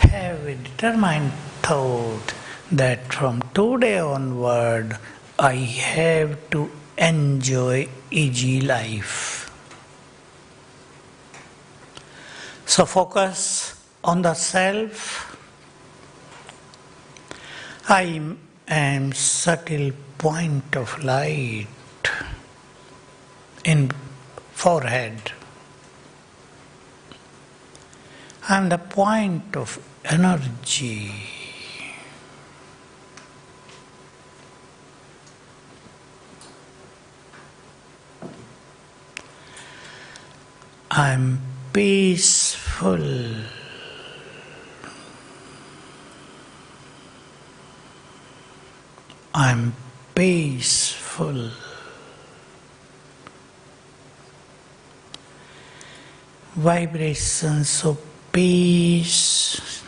have a determined thought that from today onward I have to enjoy easy life. So focus on the self. I am subtle point of light in forehead. I am the point of energy. I am peaceful. I am peaceful. Vibrations of peace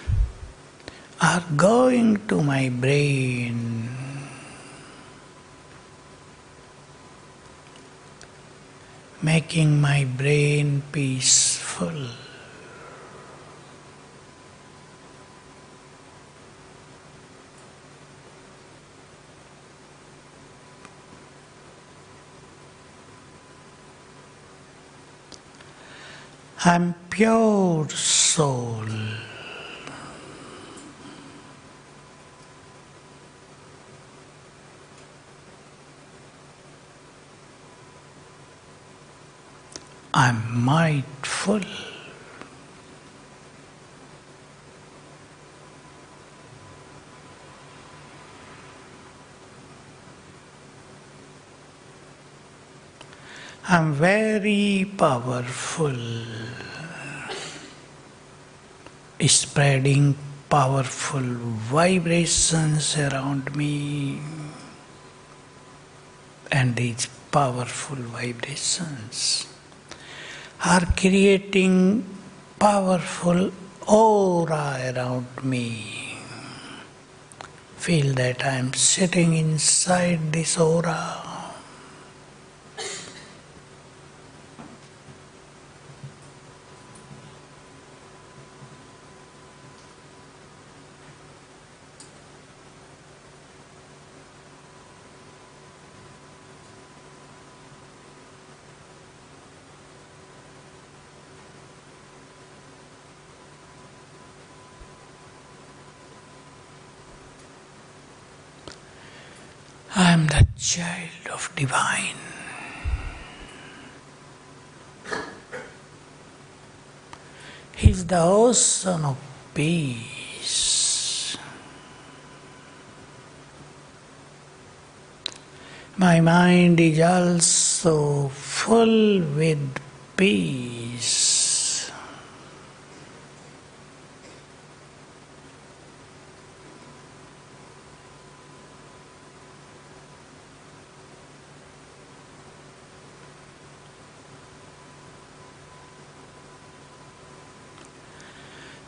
are going to my brain. Making my brain peaceful. I'm pure soul. I'm mindful. I'm very powerful, spreading powerful vibrations around me. and these powerful vibrations are creating powerful aura around me. Feel that I am sitting inside this aura. I am the child of divine. He is the ocean of peace. My mind is also full with peace.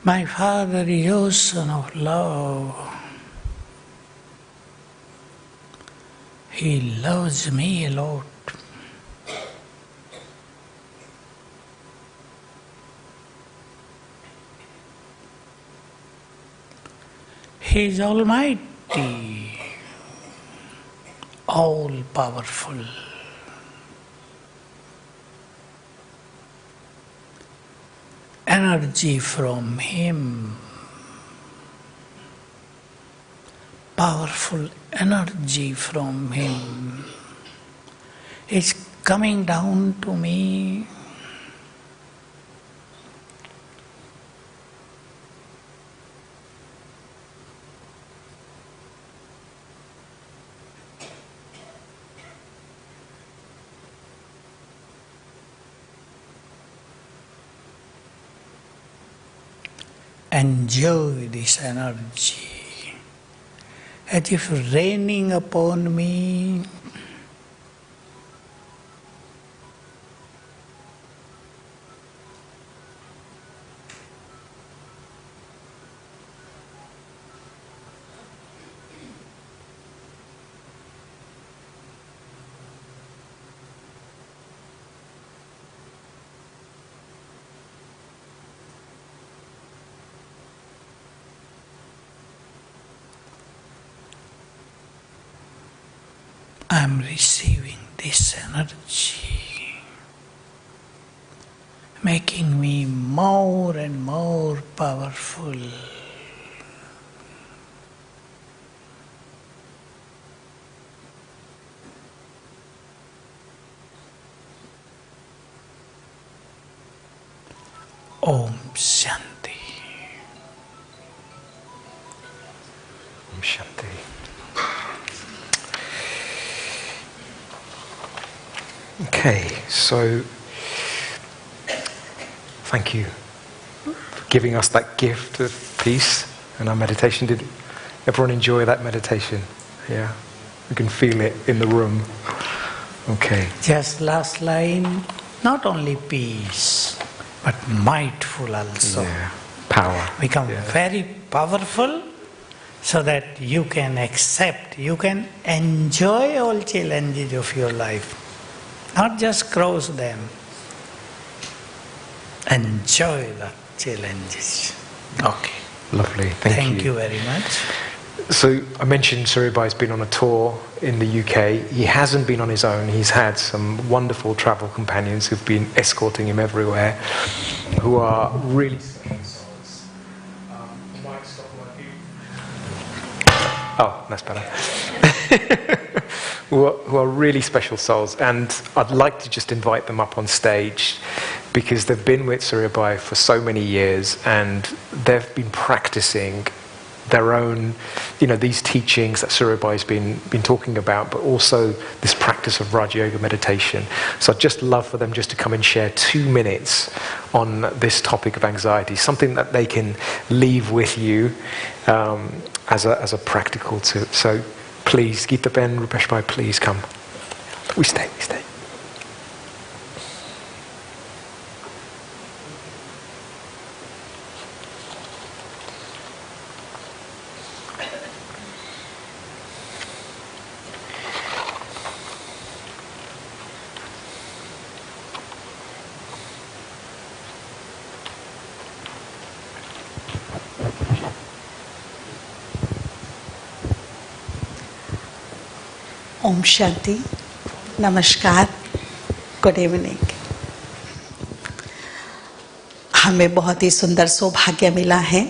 My Father is ocean of love. He loves me a lot. He is almighty, all powerful. Energy from Him, powerful energy from Him is coming down to me. Enjoy this energy as if raining upon me. I am receiving this energy, making me more and more powerful. Om Shanti. Om Shanti. Okay, so thank you for giving us that gift of peace and our meditation. Did everyone enjoy that meditation? Yeah, we can feel it in the room. Okay. Just last line, not only peace, but mindful also. Yeah, power. Become Yeah. very powerful so that you can accept, you can enjoy all challenges of your life. Not just cross them. Enjoy the challenges. Okay. Lovely. Thank you. Thank you very much. So I mentioned Surya Bhai's been on a tour in the UK. He hasn't been on his own. He's had some wonderful travel companions who've been escorting him everywhere, who are really special souls. Oh, that's better. who are really special souls, and I'd like to just invite them up on stage because they've been with Surya Bhai for so many years and they've been practicing their own, these teachings that Surya Bhai's been talking about, but also this practice of Raja Yoga meditation. So I'd just love for them just to come and share 2 minutes on this topic of anxiety, something that they can leave with you as a practical tip. So please, Geeta Ben, Rupesh Bhai, please come. We stay. Om Shanti, नमस्कार, good evening. हमें बहुत ही सुंदर सौभाग्य मिला है।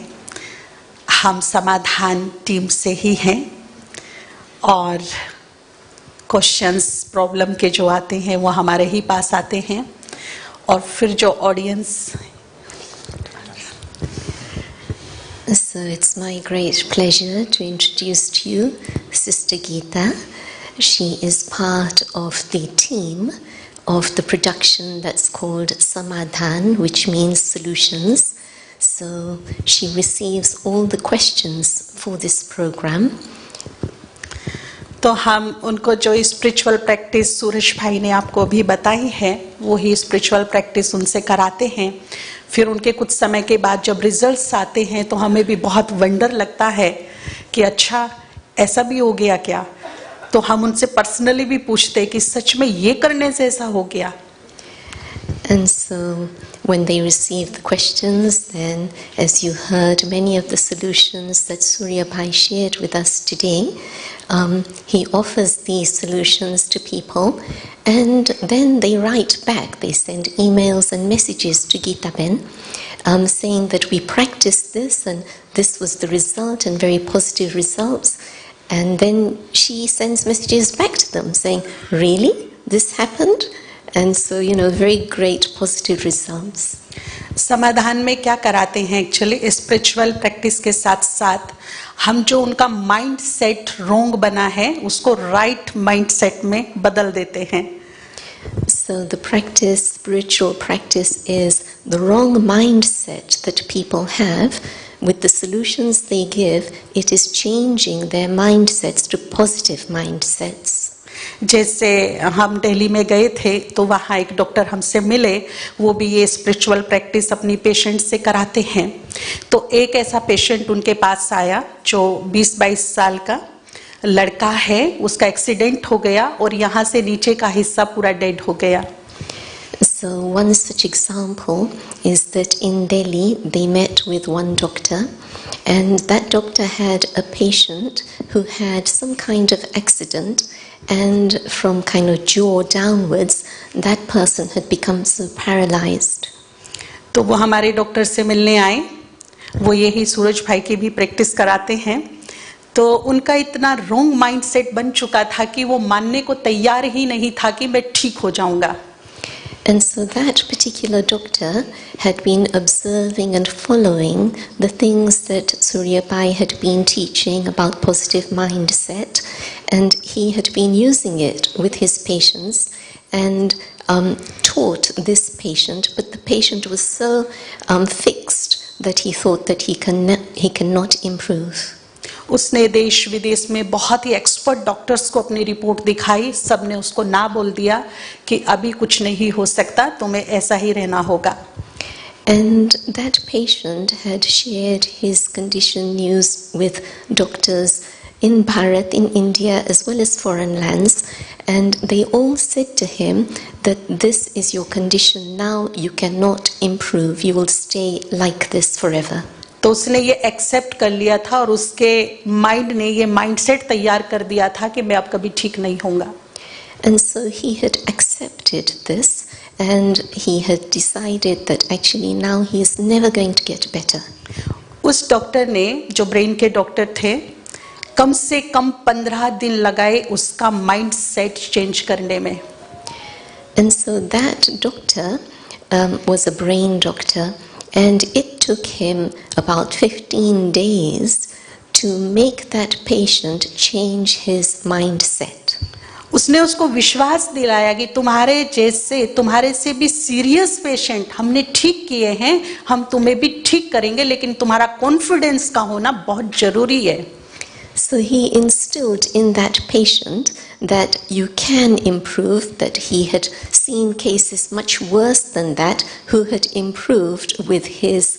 हम समाधान team से ही हैं और क्वेश्चंस प्रॉब्लम के जो आते हैं वो हमारे ही पास आते हैं और फिर जो audience. So it's my great pleasure to introduce to you Sister Geeta. She is part of the team of the production that's called Samadhan, which means solutions. So she receives all the questions for this program. तो हम उनको जो spiritual practice सूरज भाई ने आपको अभी बताई है वो ही स्पिरिचुअल प्रैक्टिस उनसे कराते हैं। फिर उनके कुछ समय के बाद जब रिजल्ट्स आते हैं तो हमें भी बहुत वंडर लगता है कि अच्छा ऐसा भी हो गया क्या। तो हम उनसे पर्सनली भी पूछते हैं कि सच में ये करने से ऐसा हो गया। And so when they receive the questions, then as you heard many of the solutions that Surya Bhai shared with us today, he offers these solutions to people and then they write back, they send emails and messages to Geeta Ben saying that we practiced this and this was the result and very positive results. And then she sends messages back to them saying, really? This happened? And so, very great positive results. समाधान में क्या कराते हैं actually spiritual practice के साथ साथ हम जो उनका माइंड सेट रोंग बना है उसको राइट माइंड सेट में बदल देते हैं। So the practice, spiritual practice, is the wrong mindset that people have. With the solutions they give, it is changing their mindsets to positive mindsets. जैसे हम दिल्ली में गए थे तो वहाँ एक डॉक्टर हमसे मिले, वो भी ये स्पिरिचुअल प्रैक्टिस अपनी पेशेंट से कराते हैं। तो एक ऐसा पेशेंट उनके पास आया जो 20-22 साल का लड़का है, उसका एक्सीडेंट हो गया और यहाँ से नीचे का हिस्सा पूरा डेड हो गया। So one such example is that in Delhi they met with one doctor and that doctor had a patient who had some kind of accident and from kind of jaw downwards that person had become so paralyzed. तो वो हमारे doctor से मिलने आए, वो यही सूरज भाई की भी प्रैक्टिस कराते हैं। तो उनका इतना रॉन्ग माइंडसेट बन चुका था कि वो मानने को तैयार ही नहीं था कि मैं ठीक हो जाऊंगा। And so that particular doctor had been observing and following the things that Surya Bhai had been teaching about positive mindset, and he had been using it with his patients and taught this patient, but the patient was so fixed that he thought that he cannot improve. उसने देश विदेश में बहुत ही expert doctors को अपनी report दिखाई, सबने उसको ना बोल दिया कि अभी कुछ नहीं हो सकता, तुम्हें ऐसा ही रहना होगा। And that patient had shared his condition news with doctors in Bharat, in India, as well as foreign lands, and they all said to him that this is your condition now, you cannot improve, you will stay like this forever. तो उसने ये accept कर लिया था और उसके mind ने ये माइंडसेट तैयार कर दिया था कि मैं अब कभी ठीक नहीं होऊंगा। And so he had accepted this and he had decided that actually now he is never going to get better. उस डॉक्टर ने, जो ब्रेन के डॉक्टर थे, कम से कम 15 दिन लगाए उसका माइंडसेट चेंज करने में। And so that doctor was a brain doctor. And it took him about 15 days to make that patient change his mindset. उसने उसको विश्वास दिलाया कि तुम्हारे से भी सीरियस पेशेंट हमने ठीक किए हैं, हम तुम्हें भी ठीक करेंगे, लेकिन तुम्हारा कॉन्फिडेंस का होना बहुत जरूरी है। So he instilled in that patient that you can improve, that he had seen cases much worse than that who had improved with his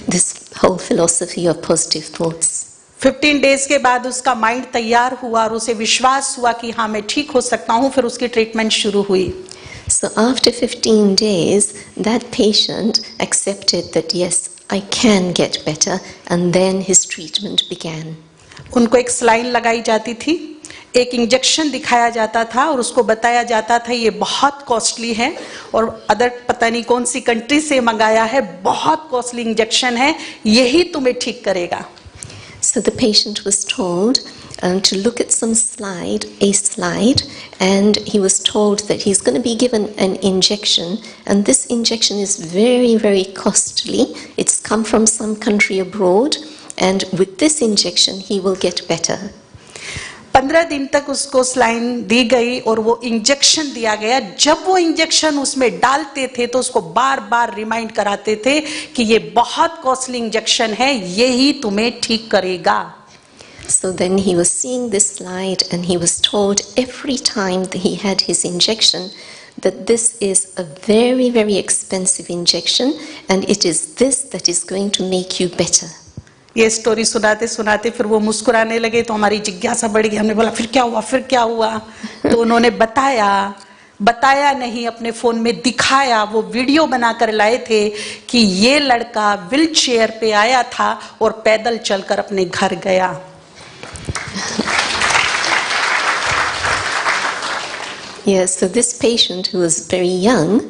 this whole philosophy of positive thoughts. 15 days के बाद उसका mind तैयार हुआ और उसे विश्वास हुआ कि हाँ मैं ठीक हो सकता हूँ, फिर उसकी ट्रीटमेंट शुरू हुई. So after 15 days, that patient accepted that yes, I can get better, and then his treatment began. उनको एक स्लाइन लगाई जाती थी, एक इंजेक्शन दिखाया जाता था और उसको बताया जाता था ये बहुत कॉस्टली है और अदर पता नहीं कौन सी कंट्री से मंगाया है, बहुत कॉस्टली इंजेक्शन है, यही तुम्हें ठीक करेगा. So the patient was told to look at some slide, and he was told that he's going to be given an injection, and this injection is very, very costly. It's come from some country abroad, and with this injection he will get better. 15 दिन तक उसको saline दी गई और वो injection दिया गया. जब वो इंजेक्शन उसमें डालते थे तो उसको बार बार रिमाइंड कराते थे कि ये बहुत कॉस्टली इंजेक्शन है, यही तुम्हें ठीक करेगा. So then he was seeing this slide and he was told every time that he had his injection that this is a very, very expensive injection and it is this that is going to make you better. ये story सुनाते सुनाते फिर वो मुस्कुराने लगे तो हमारी जिज्ञासा बढ़ गई. हमने बोला फिर क्या हुआ. तो उन्होंने बताया नहीं, अपने फोन में दिखाया, वो वीडियो बनाकर लाए थे कि ये लड़का व्हील चेयर पे आया था और पैदल चलकर अपने घर गया. Yes, so this patient who was very young,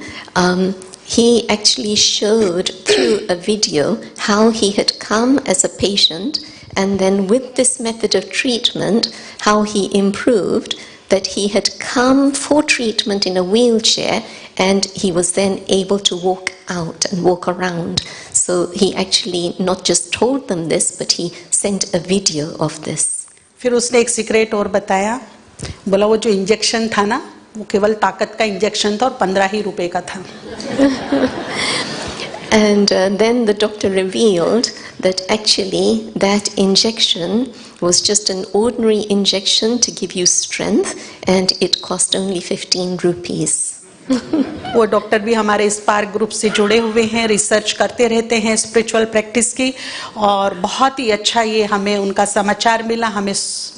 he actually showed through a video how he had come as a patient, and then with this method of treatment, how he improved, that he had come for treatment in a wheelchair and he was then able to walk out and walk around. So he actually not just told them this, but he sent a video of this. फिर उसने एक secret और बताया, बोला वो जो injection था ना वो केवल ताकत का इंजेक्शन था और 15 ही रुपए का था. And then the doctor revealed that actually that injection was just an ordinary injection to give you strength and it cost only 15 rupees. वो डॉक्टर भी हमारे स्पार्क ग्रुप से जुड़े हुए हैं, रिसर्च करते रहते हैं स्पिरिचुअल प्रैक्टिस की, और बहुत ही अच्छा ये हमें उनका समाचार मिला, हमें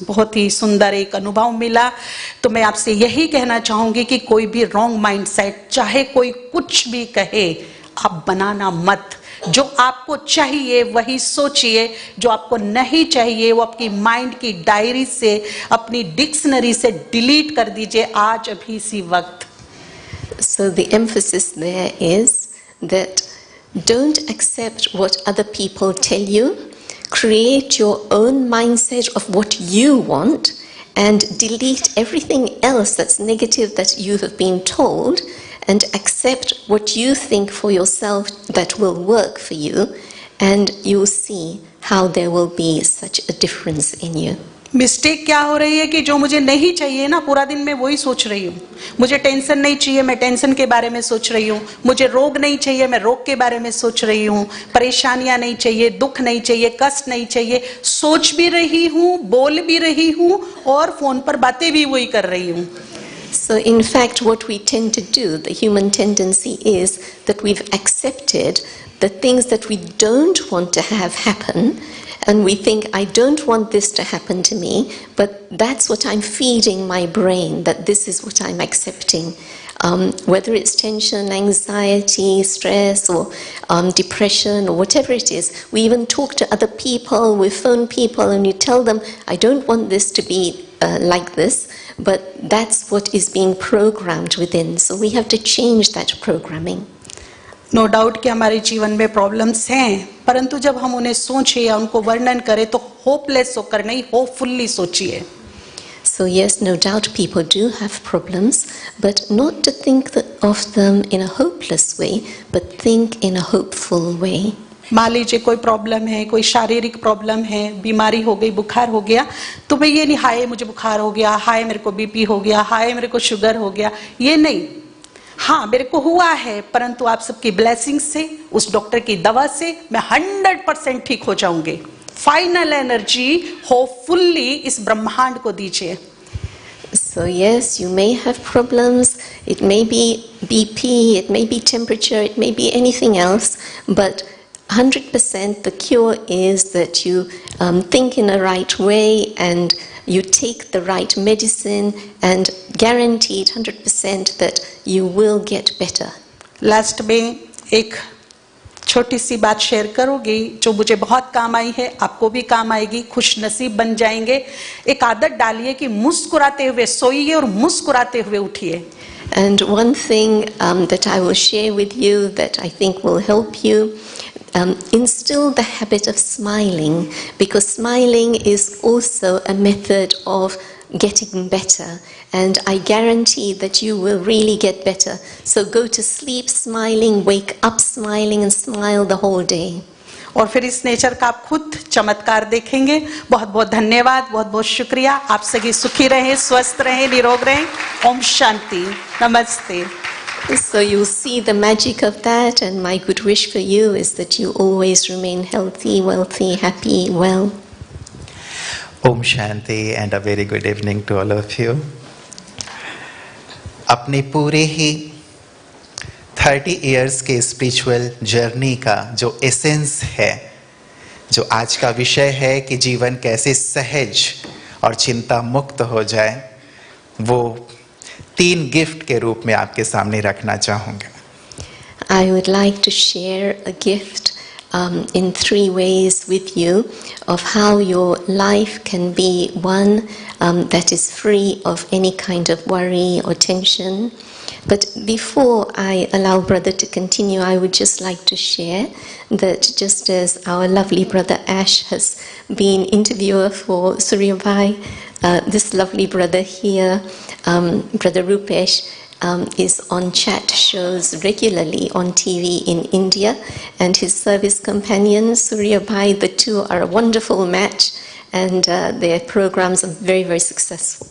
बहुत ही सुंदर एक अनुभव मिला. तो मैं आपसे यही कहना चाहूँगी कि कोई भी रॉन्ग माइंडसेट, चाहे कोई कुछ भी कहे, आप बनाना मत. जो आपको चाहिए वही सोचिए, जो आपको नहीं चाहिए वो आपकी माइंड की डायरी से, अपनी डिक्शनरी से डिलीट कर दीजिए आज अभी इसी वक्त. So the emphasis there is that don't accept what other people tell you. Create your own mindset of what you want and delete everything else that's negative that you have been told and accept what you think for yourself that will work for you, and you'll see how there will be such a difference in you. Mistake क्या हो रही है कि जो मुझे नहीं चाहिए ना पूरा दिन मैं वही सोच रही हूँ. मुझे टेंशन नहीं चाहिए, मैं टेंशन के बारे में सोच रही हूँ. मुझे रोग नहीं चाहिए, मैं रोग के बारे में सोच रही हूँ. परेशानियां नहीं चाहिए, दुख नहीं चाहिए, कष्ट नहीं चाहिए. सोच भी रही हूँ, बोल भी रही हूँ और फोन पर बातें भी वही कर रही हूँ. So in fact what we tend to do, the human tendency is that we've accepted the things that we don't want to have happen, and we think, I don't want this to happen to me, but that's what I'm feeding my brain, that this is what I'm accepting. Whether it's tension, anxiety, stress, or depression, or whatever it is. We even talk to other people, we phone people, and you tell them, I don't want this to be like this, but that's what is being programmed within. So we have to change that programming. No doubt कि हमारे जीवन में problems हैं, परंतु जब हम उन्हें सोचें या उनको वर्णन करें तो होपलेस होकर नहीं, होपफुल्ली सोचिए. So yes, no doubt people do have problems, but not to think of them in a hopeless way, but think in a hopeful way. मान लीजिए कोई प्रॉब्लम है, कोई शारीरिक प्रॉब्लम है, बीमारी हो गई, बुखार हो गया, तो मैं ये नहीं हाय मुझे बुखार हो गया, हाय मेरे को बीपी हो गया, हाय मेरे को शुगर हो गया, ये नहीं. हाँ मेरे को हुआ है, परंतु आप सबकी ब्लेसिंग से, उस डॉक्टर की दवा से मैं 100% ठीक हो जाऊंगी. फाइनल एनर्जी होपफुली इस ब्रह्मांड को दीजिए. So yes, you may have problems, it may be BP, it may be temperature, it may be anything else, but 100% the cure is that you think in a right way and you take the right medicine, and guaranteed 100% that you will get better. Last में एक छोटी सी बात share करोगी जो मुझे बहुत काम आई है, आपको भी काम आएगी, खुश नसीब बन जाएंगे. एक आदत डालिए कि मुस्कुराते हुए सोइए और मुस्कुराते हुए उठिए. And one thing that I will share with you that I think will help you, instill the habit of smiling, because smiling is also a method of getting better, and I guarantee that you will really get better. So go to sleep smiling, wake up smiling, and smile the whole day. और फिर इस nature का आप खुद चमत्कार देखेंगे. बहुत बहुत धन्यवाद, बहुत बहुत शुक्रिया. आप सभी सुखी रहें, स्वस्थ रहें, निरोग रहें. ओम शांति. नमस्ते. So you'll see the magic of that, and my good wish for you is that you always remain healthy, wealthy, happy, well. Om Shanti and a very good evening to all of you. अपने पूरे ही 30 years के spiritual journey का जो essence है, जो आज का विषय है कि जीवन कैसे सहज और चिंता मुक्त हो जाए, वो 3 गिफ्ट के रूप में आपके सामने रखना चाहूँगा. I would like to share a gift in 3 ways with you of how your life can be one that is free of any kind of worry or tension. But before I allow Brother to continue, I would just like to share that just as our lovely Brother Ash has been interviewer for Surya Bhai, this lovely brother here, Brother Rupesh, is on chat shows regularly on TV in India, and his service companion Surya Bhai, the two are a wonderful match, and their programs are very, very successful.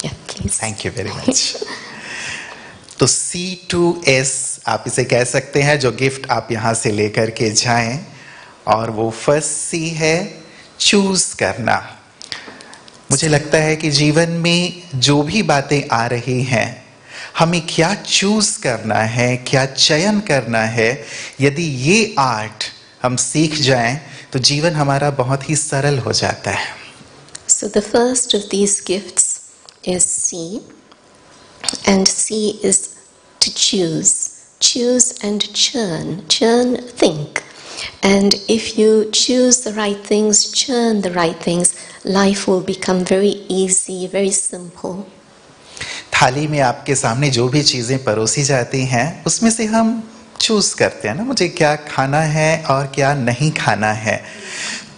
Yeah, please. Thank you very much. तो C2S आप इसे कह सकते हैं, जो gift आप यहाँ से लेकर के जाएं, और वो फर्स्ट C है चूज करना. मुझे लगता है कि जीवन में जो भी बातें आ रही हैं, हमें क्या चूज करना है, क्या चयन करना है. यदि ये आर्ट हम सीख जाएं तो जीवन हमारा बहुत ही सरल हो जाता है. So the first of these gifts is C, and C is to choose. Choose and churn. Churn, think. And if you choose the right things, churn the right things, life will become very easy, very simple. थाली में आपके सामने जो भी चीजें परोसी जाती हैं, उसमें से हम चूज करते हैं ना, मुझे क्या खाना है और क्या नहीं खाना है.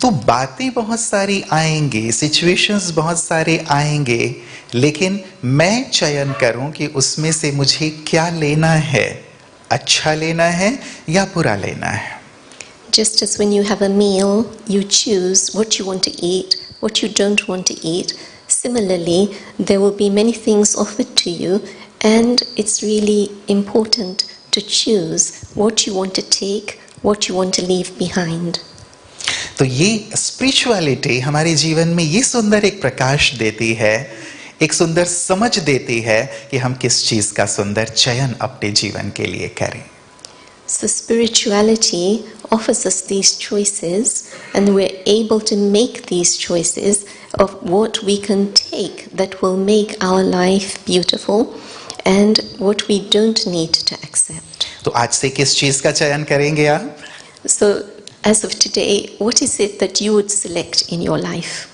तो बातें बहुत सारी आएंगी, सिचुएशंस बहुत सारे आएंगे, लेकिन मैं चयन करूं कि उसमें से मुझे क्या लेना है, अच्छा लेना है या बुरा लेना है. Just as when you have a meal, you choose what you want to eat, what you don't want to eat. Similarly, there will be many things offered to you, and it's really important to choose what you want to take, what you want to leave behind. तो ये spirituality हमारे जीवन में ये सुंदर एक प्रकाश देती है, एक सुंदर समझ देती है कि हम किस चीज का सुंदर चयन अपने जीवन के लिए करें. So spirituality offers us these choices, and we're able to make these choices of what we can take that will make our life beautiful and what we don't need to accept. तो आज से किस चीज का चयन करेंगे आप? So as of today, what is it that you would select in your life?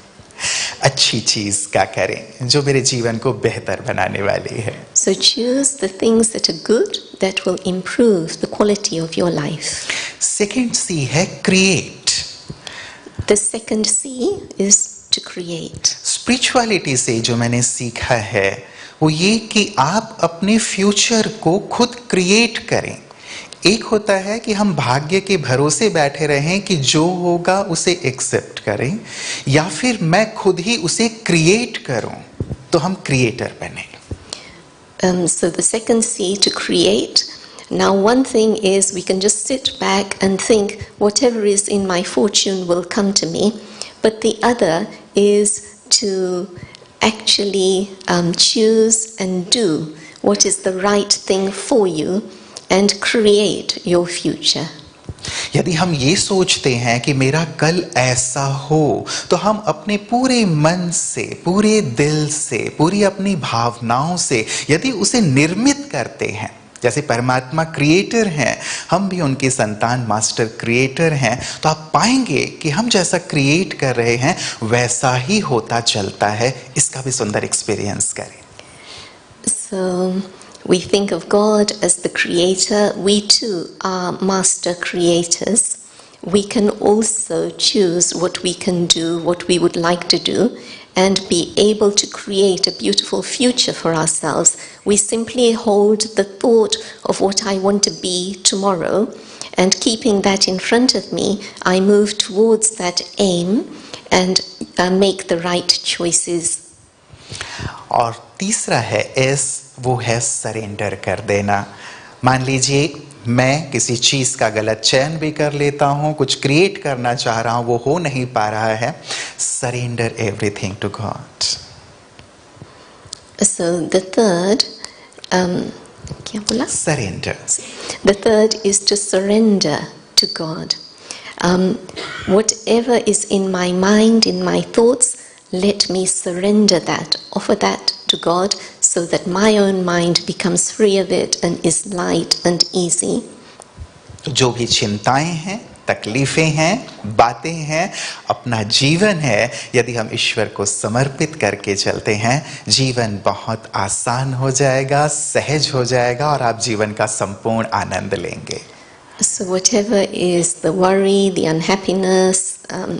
अच्छी चीज का करें जो मेरे जीवन को बेहतर बनाने वाली है. So choose the things that are good, that will improve the quality of your life. Second C है create. The second C is to create. Spirituality से जो मैंने सीखा है वो ये कि आप अपने फ्यूचर को खुद क्रिएट करें. एक होता है कि हम भाग्य के भरोसे बैठे रहें कि जो होगा उसे एक्सेप्ट करें, या फिर मैं खुद ही उसे क्रिएट करूं, तो हम क्रिएटर बने. So the second C, to create. Now one thing is we can just sit back and think whatever is in my fortune will come to me. but the other is to actually choose and do what is the right thing for you and create your future. यदि हम ये सोचते हैं कि मेरा कल ऐसा हो, तो हम अपने पूरे मन से, पूरे दिल से, पूरी अपनी भावनाओं से यदि उसे निर्मित करते हैं, जैसे परमात्मा क्रिएटर हैं, हम भी उनके संतान मास्टर क्रिएटर हैं, तो आप पाएंगे कि हम जैसा क्रिएट कर रहे हैं वैसा ही होता चलता है. इसका भी सुंदर एक्सपीरियंस करें. So we think of God as the creator. We too are master creators. We can also choose what we can do, what we would like to do, and be able to create a beautiful future for ourselves. We simply hold the thought of what I want to be tomorrow, and keeping that in front of me, I move towards that aim and make the right choices. और तीसरा है S, वो है surrender कर देना. मान लीजिए मैं किसी चीज का गलत चयन भी कर लेता हूं, कुछ क्रिएट करना चाह रहा हूं, वो हो नहीं पा रहा है. Surrender everything to God. So the third, क्या बोला? Surrender. The third is to surrender to God. Whatever is in my mind, in my thoughts, let me surrender that, offer that to God, so that my own mind becomes free of it and is light and easy. जो भी चिंताएं हैं, तकलीफें हैं, बातें हैं, अपना जीवन है, यदि हम ईश्वर को समर्पित करके चलते हैं, जीवन बहुत आसान हो जाएगा, सहज हो जाएगा और आप जीवन का संपूर्ण आनंद लेंगे. So whatever is the worry, the unhappiness,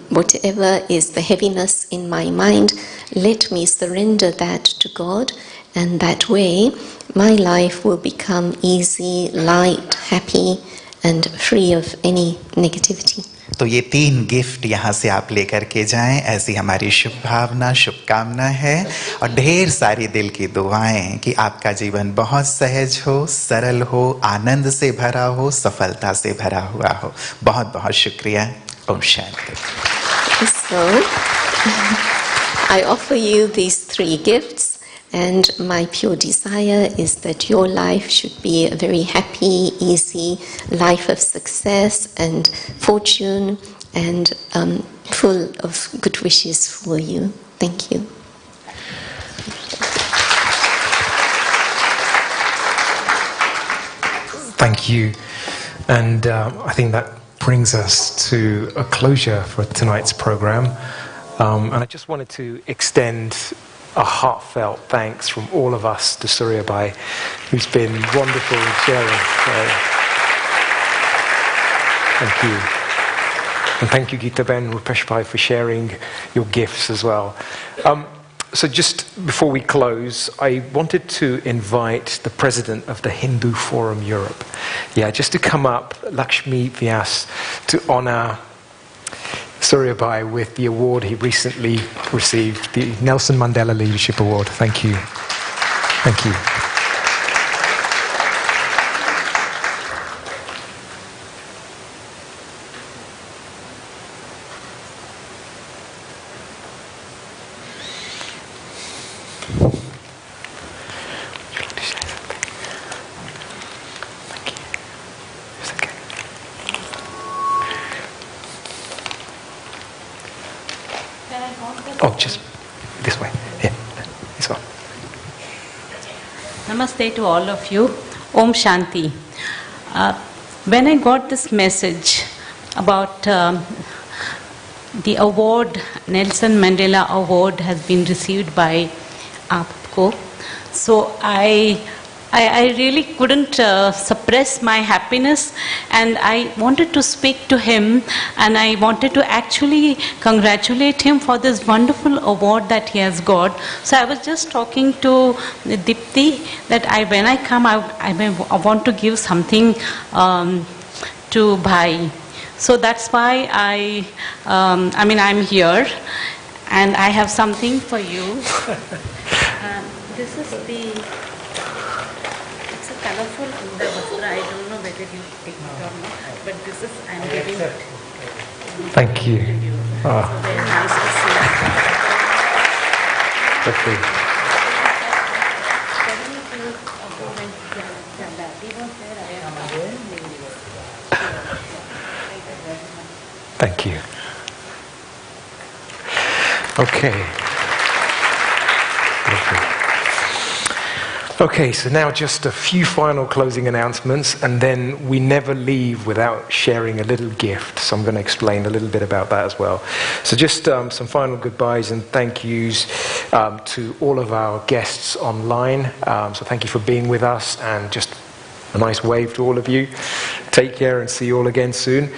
whatever is the heaviness in my mind, let me surrender that to God, and that way my life will become easy, light, happy, and free of any negativity. तो ये 3 gift यहाँ से आप लेकर के जाएं, ऐसी हमारी शुभ भावना, शुभकामना है, और ढेर सारी दिल की दुआएं कि आपका जीवन बहुत सहज हो, सरल हो, आनंद से भरा हो, सफलता से भरा हुआ हो. बहुत बहुत शुक्रिया. Om Shanti. So I offer you these 3 gifts, and my pure desire is that your life should be a very happy, easy life of success and fortune, and full of good wishes for you. Thank you. Thank you. And I think that brings us to a closure for tonight's program. And I just wanted to extend a heartfelt thanks from all of us to Surya Bhai, who's been wonderful in sharing. Thank you. And thank you, Geeta Ben, Rupesh Bhai, for sharing your gifts as well. So just before we close, I wanted to invite the president of the Hindu Forum Europe, just to come up, Lakshmi Vyas, to honor Surya Bhai with the award he recently received, the Nelson Mandela Leadership Award. Thank you. Thank you. Oh, just this way. Yeah, this one. Namaste to all of you. Om Shanti. When I got this message about the award, Nelson Mandela Award has been received by APCO, so I really couldn't suppress my happiness, and I wanted to speak to him, and I wanted to actually congratulate him for this wonderful award that he has got. So I was just talking to Dipti that when I come, I want to give something to Bhai. So that's why I'm here, and I have something for you. This is it's a colorful Vastra. I don't know whether you take it or not, but this is, I'm giving it. Thank you. Very nice to see you. Okay. Thank you. Okay. Okay, so now just a few final closing announcements, and then we never leave without sharing a little gift. So I'm going to explain a little bit about that as well. So just some final goodbyes and thank yous to all of our guests online. So thank you for being with us, and just a nice wave to all of you. Take care and see you all again soon.